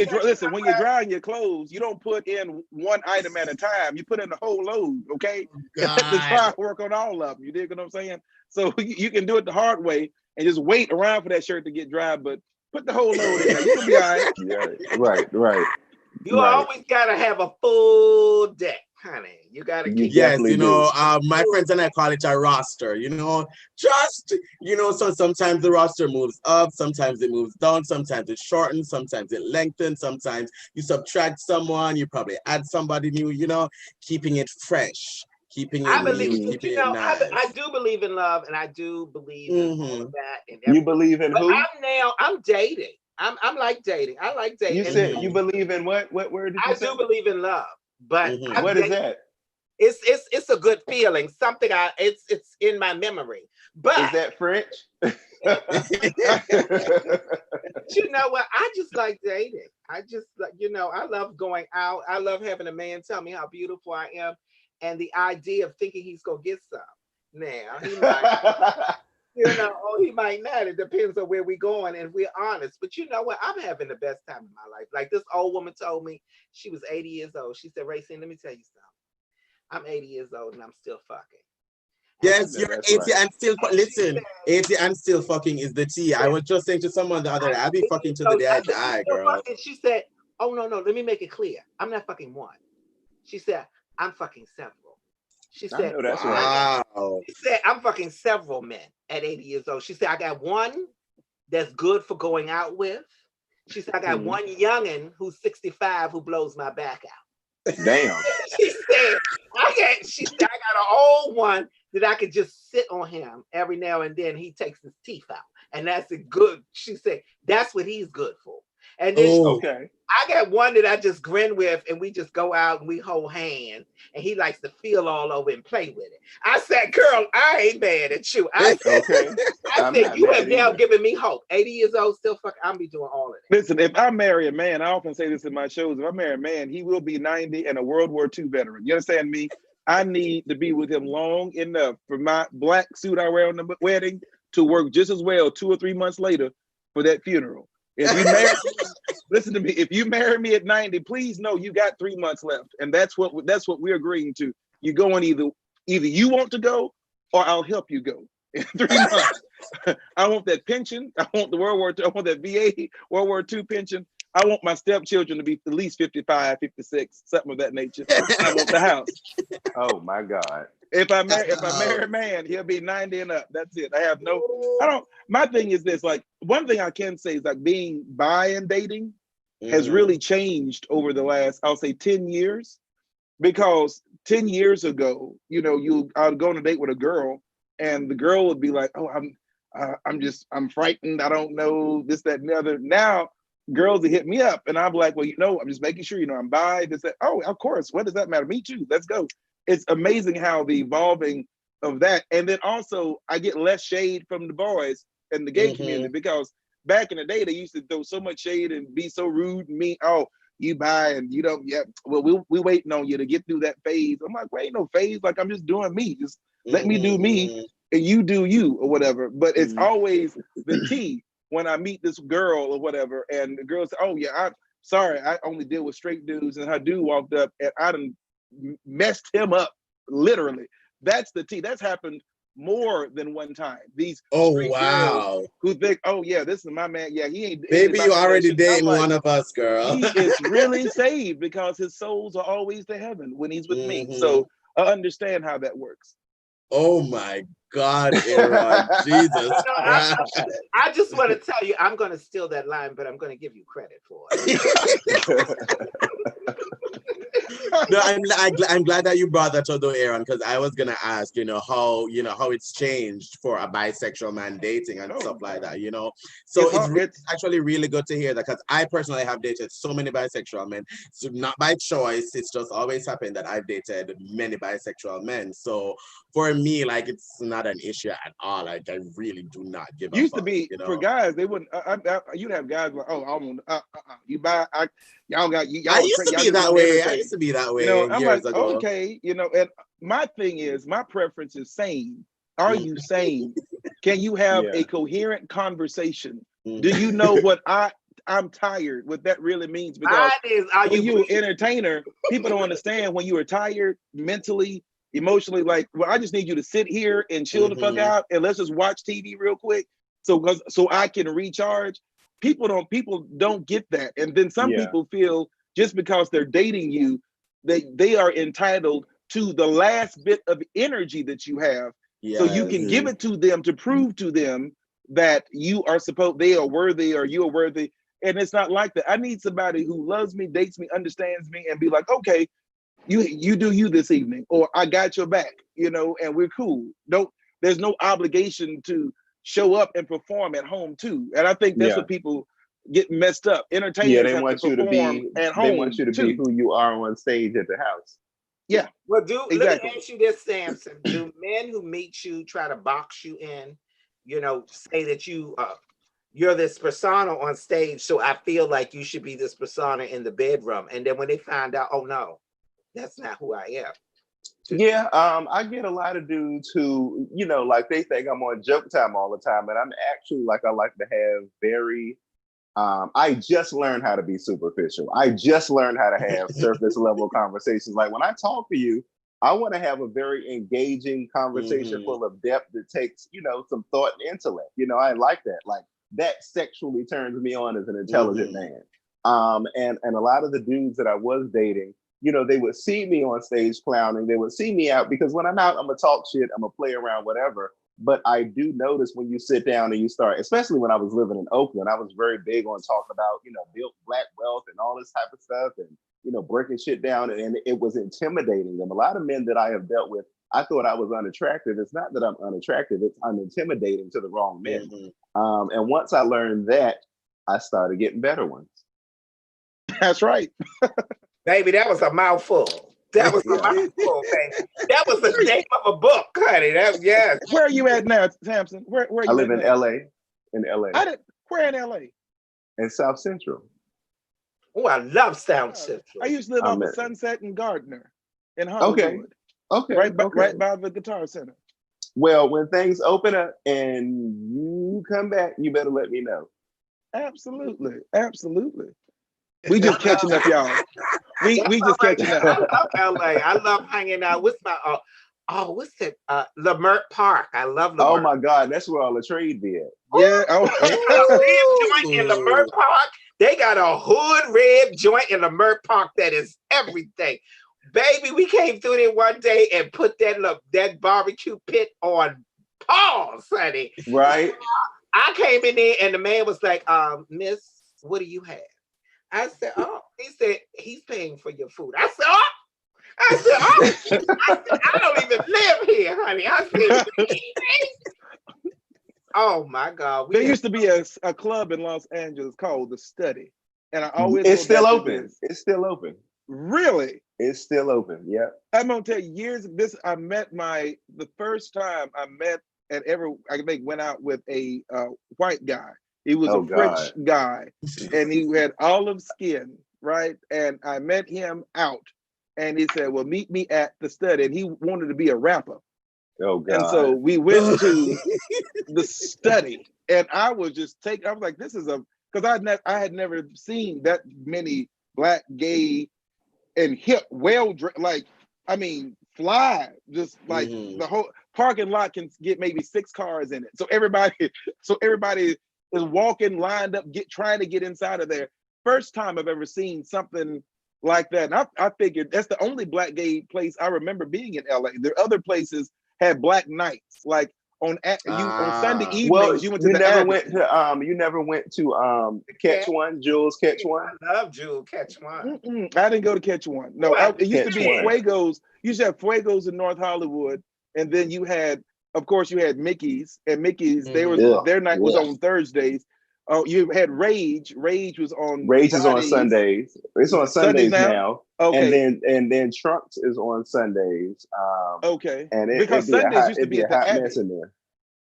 you're drying your clothes, you don't put in one item at a time. You put in the whole load. Okay, to try to work on all of them. You dig what I'm saying? So you can do it the hard way and just wait around for that shirt to get dry, but put the whole load in there. You'll be all right. Yeah, right. You always gotta have a full deck, honey. You gotta keep. Yes, my friends and I call it a roster. So sometimes the roster moves up, sometimes it moves down, sometimes it shortens, sometimes it lengthens, sometimes you subtract someone, you probably add somebody new. Keeping it fresh, keeping it new, keeping it nice. I do believe in love, and I do believe in all of that. And you believe in who? I'm dating. I'm like dating. I like dating. You said you believe in what? What word did you say? I do believe in love, but what is that? It's a good feeling. Something it's in my memory. But is that French? You know what? I just like dating. I just I love going out. I love having a man tell me how beautiful I am, and the idea of thinking he's gonna get some. Now he might. He might not. It depends on where we're going, and we're honest. But you know what? I'm having the best time in my life. Like this old woman told me, she was 80 years old. She said, Rayceen, let me tell you something. I'm 80 years old and I'm still fucking. Yes, you're 80 and still listen. 80 and still fucking is the tea. I was just saying to someone the other day, I'll be fucking to the day I die, girl. And she said, oh no, let me make it clear. I'm not fucking one. She said, I'm fucking several. She said, that's wow. She said, I'm fucking several men at 80 years old. She said, I got one that's good for going out with. She said, I got one youngin' who's 65 who blows my back out. Damn. She said, I got an old one that I could just sit on him every now and then. He takes his teeth out, and that's a good. She said that's what he's good for. And then I got one that I just grin with, and we just go out and we hold hands, and he likes to feel all over and play with it. I said, girl, I ain't mad at you. I said, you have now given me hope. 80 years old, still I'll be doing all of it. Listen, if I marry a man, I often say this in my shows, if I marry a man, he will be 90 and a World War II veteran. You understand me? I need to be with him long enough for my black suit I wear on the wedding to work just as well 2 or 3 months later for that funeral. If you marry me, listen to me. If you marry me at 90, please know you got 3 months left, and that's what we're agreeing to. You going either you want to go, or I'll help you go in 3 months. I want that pension. I want the World War II. I want that VA World War II pension. I want my stepchildren to be at least 55, 56, something of that nature. I want the house. Oh my God. If I marry a man, he'll be 90 and up. That's it. My thing is this, like, one thing I can say is like being bi and dating has really changed over the last, I'll say 10 years. Because 10 years ago, I would go on a date with a girl and the girl would be like, oh, I'm frightened. I don't know this, that, and the other. Now girls that hit me up and I'm like, well, I'm just making sure, I'm bi, this, that. Oh, of course. What does that matter? Me too. Let's go. It's amazing how the evolving of that. And then also I get less shade from the boys in the gay community, because back in the day, they used to throw so much shade and be so rude and mean. Oh, you bi and you don't, well, we waiting on you to get through that phase. I'm like, well, ain't no phase. Like, I'm just doing me. Just let me do me and you do you or whatever. But it's always the key when I meet this girl or whatever, and the girl said, oh yeah, I'm sorry, I only deal with straight dudes, and her dude walked up and I done messed him up, literally. That's the tea. That's happened more than one time. These straight girls who think, oh yeah, this is my man. Yeah, he ain't. Baby, you already dating one of us, girl. He is really saved because his souls are always to heaven when he's with me. So I understand how that works. Oh my God, Aaron. Jesus Christ. I just want to tell you, I'm going to steal that line, but I'm going to give you credit for it. No, I'm glad that you brought that up, though, Aaron, because I was gonna ask, how it's changed for a bisexual man dating and stuff like that, So it's actually really good to hear that, because I personally have dated so many bisexual men, so not by choice. It's just always happened that I've dated many bisexual men. So for me, like, it's not an issue at all. Like, I really do not give a fuck. Used to be for guys, they wouldn't. You'd have guys like, oh, I want you buy. Y'all got you. I used to be that way. I used to be that way. I'm like, ago. Okay, and my thing is, my preference is sane. Are you sane? Can you have a coherent conversation? Do you know what I'm tired? What that really means? Because when you're an entertainer, people don't understand when you are tired mentally, emotionally. Like, well, I just need you to sit here and chill the fuck out, and let's just watch TV real quick, so I can recharge. People don't get that, and then some people feel just because they're dating you, they are entitled to the last bit of energy that you have, so you can give it to them to prove to them that they are worthy or you are worthy. And it's not like that. I need somebody who loves me, dates me, understands me, and be like, okay, you do you this evening, or I got your back, and we're cool. There's no obligation to show up and perform at home too. And I think that's what people get messed up. Entertainers they want you to be at home. They want you to be who you are on stage at the house. Yeah. Well, let me ask you this, Samson. Do men who meet you try to box you in, say that you're this persona on stage, so I feel like you should be this persona in the bedroom, and then when they find out, oh no, that's not who I am. Yeah, I get a lot of dudes who, like, they think I'm on Joke Time all the time, and I'm actually, like, I like to have very, I just learned how to be superficial. I just learned how to have surface level conversations. Like, when I talk to you, I want to have a very engaging conversation full of depth that takes, some thought and intellect. I like that. Like, that sexually turns me on as an intelligent man. And a lot of the dudes that I was dating, they would see me on stage clowning. They would see me out, because when I'm out, I'm gonna talk shit, I'm gonna play around, whatever. But I do notice when you sit down and you start, especially when I was living in Oakland, I was very big on talking about, built Black wealth and all this type of stuff, and, breaking shit down, and it was intimidating them. A lot of men that I have dealt with I thought I was unattractive. It's not that I'm unattractive, it's I'm intimidating to the wrong men. And once I learned that, I started getting better ones. That's right. Baby, that was a mouthful. That was a mouthful, baby. That was the name of a book, honey. Yes. Where are you at now, Samson? Where are you I live at in now? LA. In LA. Where in LA? In South Central. Oh, I love South Central. I used to live off of Sunset and Gardner in Hollywood. Okay. Right by the Guitar Center. Well, when things open up and you come back, you better let me know. Absolutely. We just catching up, y'all. We just catching up. I love LA. I love hanging out. What's my what's it? Lamert Park. I love Lamert. Oh my God, that's where all the trade be at. Yeah. Joint in Lamert Park. They got a hood red joint in Lamert Park that is everything. Baby, we came through there one day and put that barbecue pit on pause, honey. Right. I came in there and the man was like, miss, what do you have? I said, he said, he's paying for your food. I said, I don't even live here, honey. I said, oh my God. There used to be a club in Los Angeles called The Study. And I always It's still open. It's still open. Really? It's still open. Yeah. I'm gonna tell you, I met the first time I met and went out with a white guy. He was a French guy and he had olive skin, right? And I met him out and he said, well, meet me at The Study. And he wanted to be a rapper. Oh God. And so we went to The Study and I was like, this is because I had never seen that many Black, gay, and hip, fly, just like the whole parking lot can get maybe 6 cars in it. So everybody is walking, lined up, trying to get inside of there. First time I've ever seen something like that. And I figured that's the only Black gay place I remember being in LA. The other places had Black nights, like on Sunday evenings. Well, you went to you never went to Catch One, Jules Catch One. I love Jules Catch One. I didn't go to Catch One. No, it used to be Fuegos. You used to have Fuegos in North Hollywood, and then you had, of course, you had Mickey's, and Mickey's their night was on Thursdays. Oh, you had Rage. Rage was on. Rage Fridays. is on Sundays. It's on Sundays now. Okay. And then Trunks is on Sundays. Okay. And because Sundays used to be at the Abbey. Mess in there.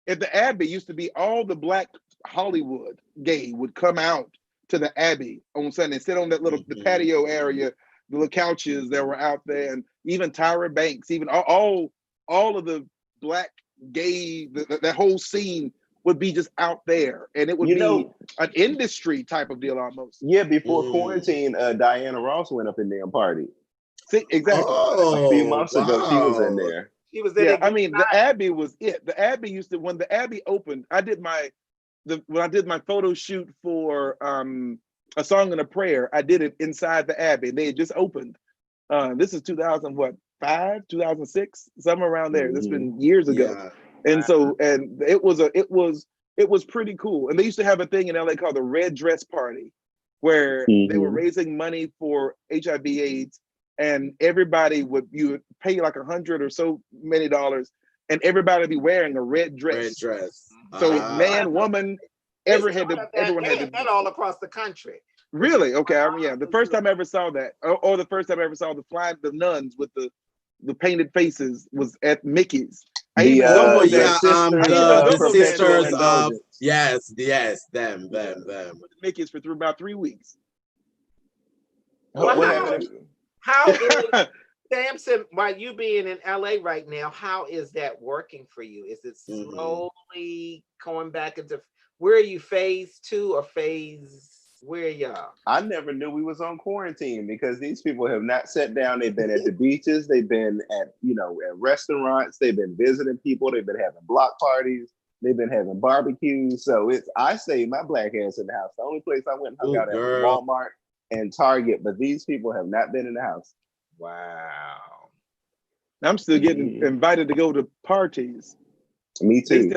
At the Abbey used to be all the Black Hollywood gay would come out to the Abbey on Sunday, sit on that little the patio area, the little couches that were out there, and even Tyra Banks, even all of the Black gay, that whole scene would be just out there, and it would be an industry type of deal almost. Yeah, before quarantine, Diana Ross went up in there and partied. See, exactly. A few months ago, she was in there. She was in there. I mean, the Abbey was it. The Abbey when the Abbey opened, when I did my photo shoot for A Song and a Prayer, I did it inside the Abbey. They had just opened. This is 2005, 2006, somewhere around there. This has been years ago. Yeah. And so, and it was pretty cool. And they used to have a thing in LA called the Red Dress Party, where they were raising money for HIV/AIDS, and everybody you would pay like $100 or so many dollars, and everybody would be wearing a red dress. Red dress. So man, woman, everyone had that all across the country. Really? Okay. The first time I ever saw that, or the first time I ever saw the nuns with the painted faces was at Mickey's. The sisters of yes, them. Mickey's for about 3 weeks. How is Samson, while you being in LA right now, how is that working for you? Is it slowly going back into, where are you, phase 2 or where are y'all? I never knew we was on quarantine because these people have not sat down. They've been at the beaches. They've been at, at restaurants. They've been visiting people. They've been having block parties. They've been having barbecues. So I stay my Black ass in the house. The only place I went and hung out at was Walmart and Target, but these people have not been in the house. Wow. I'm still getting invited to go to parties. Me too.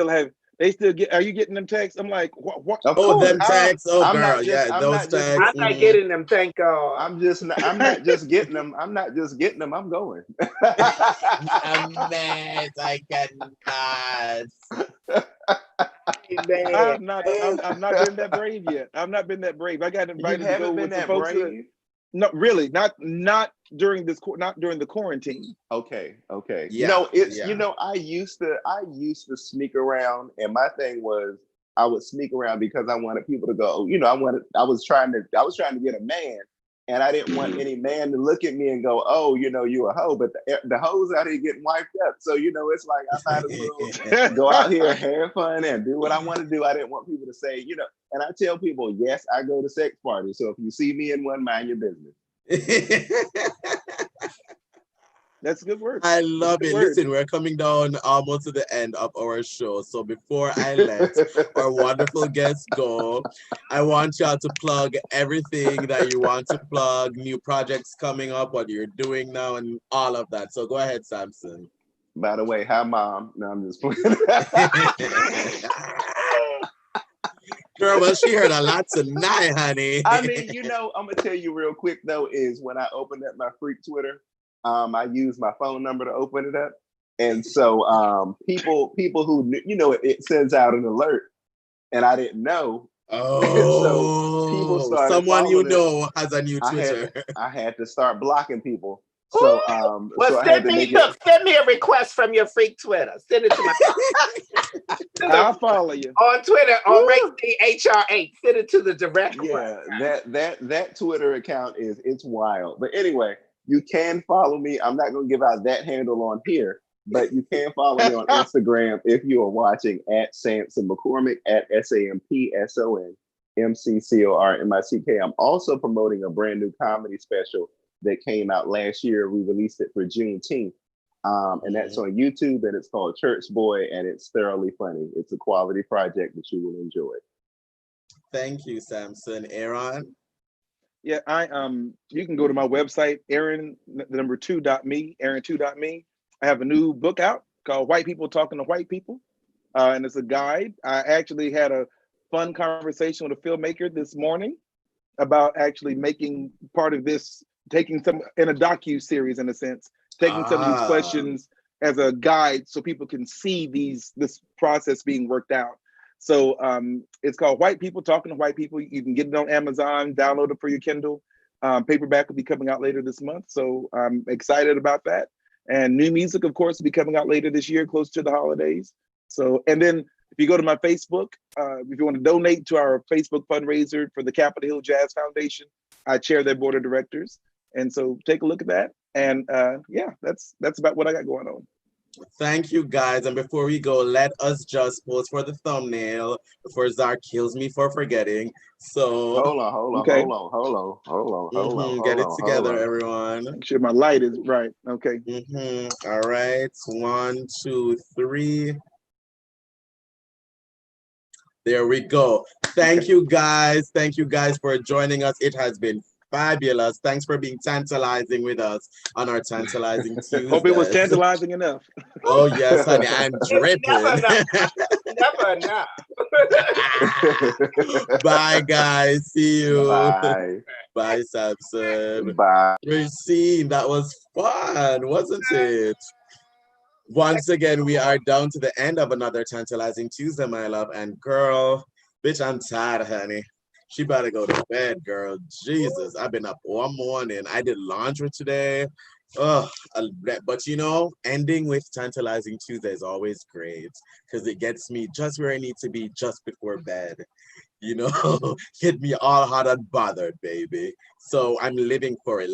They still get. Are you getting them texts? I'm like, what? Of Oh, course. them texts. Oh, I'm girl, not just. yeah, I'm those not just. texts. I'm not getting them, thank God. I'm not just getting them. I'm not just getting them. I'm going. A mess. I cannot. I'm not been that brave yet. I've not been that brave. I got You invited to go haven't been with some that folks. brave. No, really, not during the quarantine. Okay. Yeah, I used to sneak around, and my thing was I would sneak around because I wanted people to go. I was trying to get a man, and I didn't want any man to look at me and go, oh, you a hoe. But the hoes out here getting wiped up, so it's like I might as well go out here, have fun, and do what I want to do. I didn't want people to say, And I tell people, yes, I go to sex parties. So if you see me in one, mind your business. That's good work. I love it. Listen, we're coming down almost to the end of our show. So before I let our wonderful guests go, I want y'all to plug everything that you want to plug, new projects coming up, what you're doing now, and all of that. So go ahead, Samson. By the way, hi, Mom. No, I'm just playing. Girl, well, she heard a lot tonight, honey. I mean, I'm going to tell you real quick, though, is when I opened up my freak Twitter, I used my phone number to open it up. And so people who, it sends out an alert, and I didn't know. Oh, so people started someone has a new I Twitter. I had to start blocking people. So, well, send me a request from your freak Twitter. Send it to my. I'll follow you on Twitter on Rayceen HR8. Send it to the direct. Yeah, that Twitter account it's wild. But anyway, you can follow me. I'm not going to give out that handle on here, but you can follow me on Instagram if you are watching at Sampson McCormick at SampsonMcCormick. I'm also promoting a brand new comedy special that came out last year. We released it for Juneteenth. And that's on YouTube, and it's called Church Boy, and it's thoroughly funny. It's a quality project that you will enjoy. Thank you, Samson. Aaron? Yeah, you can go to my website, Aaron2.me, Aaron2.me. I have a new book out called White People Talking to White People, and it's a guide. I actually had a fun conversation with a filmmaker this morning about actually making part of this, taking some in a docu-series in a sense, taking some of these questions as a guide so people can see this process being worked out. So it's called White People Talking to White People. You can get it on Amazon, download it for your Kindle. Paperback will be coming out later this month. So I'm excited about that. And new music, of course, will be coming out later this year, close to the holidays. So, and then if you go to my Facebook, if you want to donate to our Facebook fundraiser for the Capitol Hill Jazz Foundation, I chair their board of directors. And so take a look at that. And yeah, that's about what I got going on. Thank you, guys. And before we go, let us just pose for the thumbnail before Zar kills me for forgetting. So hold on. Get it together, everyone. Make sure my light is right. Okay. All right. 1, 2, 3. There we go. Thank you, guys. Thank you, guys, for joining us. It has been fabulous. Thanks for being tantalizing with us on our Tantalizing Tuesdays. Hope it was tantalizing enough. Oh, yes, honey. I'm dripping. Never enough. Bye, guys. See you. Bye. Bye, Samson. Bye. Rayceen, that was fun, wasn't it? Once again, we are down to the end of another Tantalizing Tuesday, my love. And girl, bitch, I'm tired, honey. She better go to bed, girl. Jesus, I've been up all morning. I did laundry today. But ending with Tantalizing Tuesday is always great because it gets me just where I need to be just before bed. Get me all hot and bothered, baby. So I'm living for it.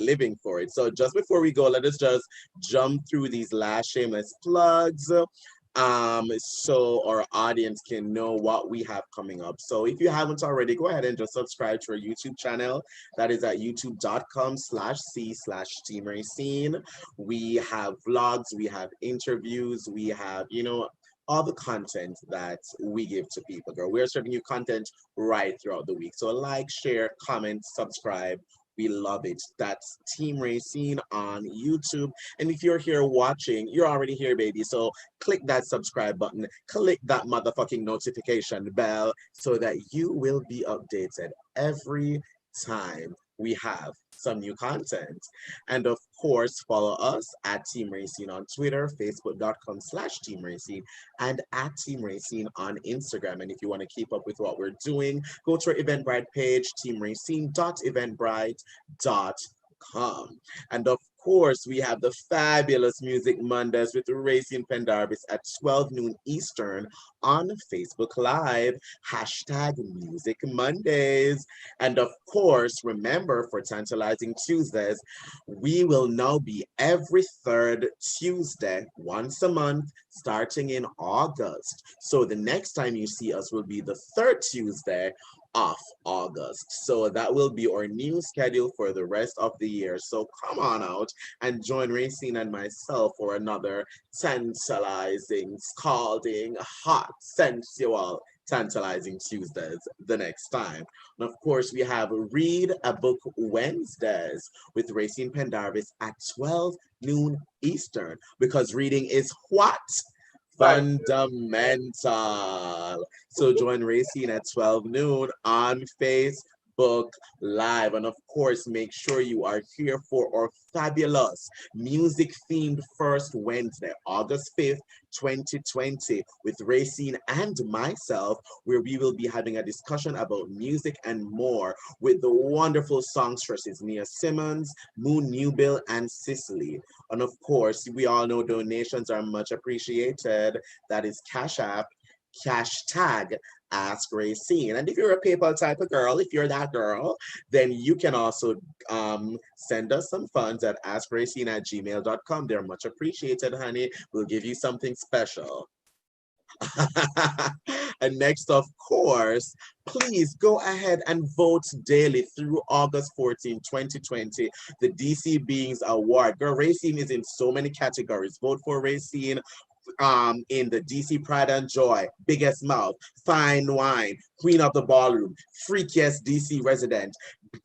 So just before we go, let us just jump through these last shameless plugs. So our audience can know what we have coming up. So if you haven't already, go ahead and just subscribe to our YouTube channel. That is at youtube.com/c/Team Rayceen. We have vlogs, we have interviews, we have, all the content that we give to people, girl. We're serving you content right throughout the week. So like, share, comment, subscribe. We love it. That's Team Rayceen on YouTube. And if you're here watching, you're already here, baby. So click that subscribe button, click that motherfucking notification bell so that you will be updated every time we have some new content. And of course, follow us at Team Rayceen on Twitter, facebook.com/Team Rayceen, and at Team Rayceen on Instagram. And if you want to keep up with what we're doing, go to our Eventbrite page, teamrayceen.eventbrite.com. And of course, we have the fabulous Music Mondays with Rayceen Pendarvis at 12 noon Eastern on Facebook Live, #Music Mondays. And of course, remember for Tantalizing Tuesdays, we will now be every third Tuesday, once a month, starting in August. So the next time you see us will be the third Tuesday of August. So that will be our new schedule for the rest of the year. So come on out and join Rayceen and myself for another tantalizing, scalding, hot, sensual, Tantalizing Tuesdays the next time. And of course, we have Read a Book Wednesdays with Rayceen Pendarvis at 12 noon Eastern, because reading is what? Fundamental. So join Rayceen at 12 noon on Facebook Live. And of course, make sure you are here for our fabulous music-themed first Wednesday, August 5th, 2020, with Rayceen and myself, where we will be having a discussion about music and more with the wonderful songstresses Nia Simmons, Moon Newbill, and Cicely. And of course, we all know donations are much appreciated. That is Cash App, hashtag Ask Rayceen. And if you're a PayPal type of girl, if you're that girl, then you can also send us some funds at askrayceen@gmail.com. They're much appreciated, honey. We'll give you something special. And next, of course, please go ahead and vote daily through August 14, 2020, the DC Beings Award. Girl, Rayceen is in so many categories. Vote for Rayceen in the DC Pride and Joy, Biggest Mouth, Fine Wine, Queen of the Ballroom, Freakiest DC Resident,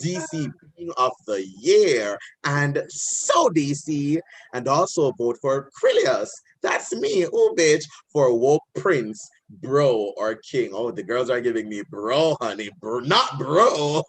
DC Being of the Year, and So DC. And also vote for Krylios. That's me, oh bitch, for Woke Prince, Bro, or King. Oh, the girls are giving me bro, honey, not bro.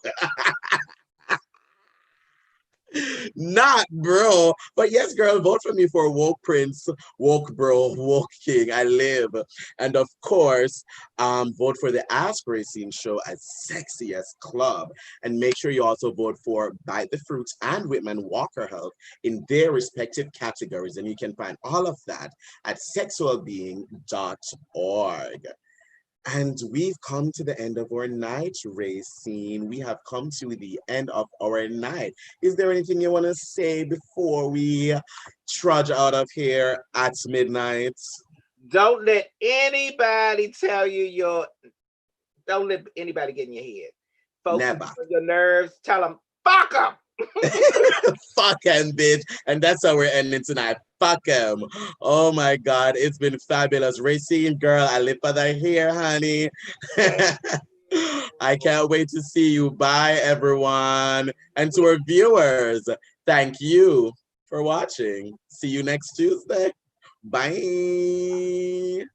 Not bro, but yes, girl, vote for me for Woke Prince, Woke Bro, Woke King. I live. And of course, vote for the Ask Rayceen show as Sexiest Club. And make sure you also vote for Bite the Fruits and Whitman Walker Health in their respective categories. And you can find all of that at sexualbeing.org. And we've come to the end of our night, Rayceen. We have come to the end of our night. Is there anything you want to say before we trudge out of here at midnight? Don't let anybody tell you don't let anybody get in your head. Focus Never. on your nerves. Tell them, fuck them. Fuck him, bitch. And that's how we're ending tonight. Fuck him. Oh my God, it's been fabulous. Rayceen, girl, I live for the hair, honey. I can't wait to see you. Bye, everyone. And to our viewers, thank you for watching. See you next Tuesday. Bye.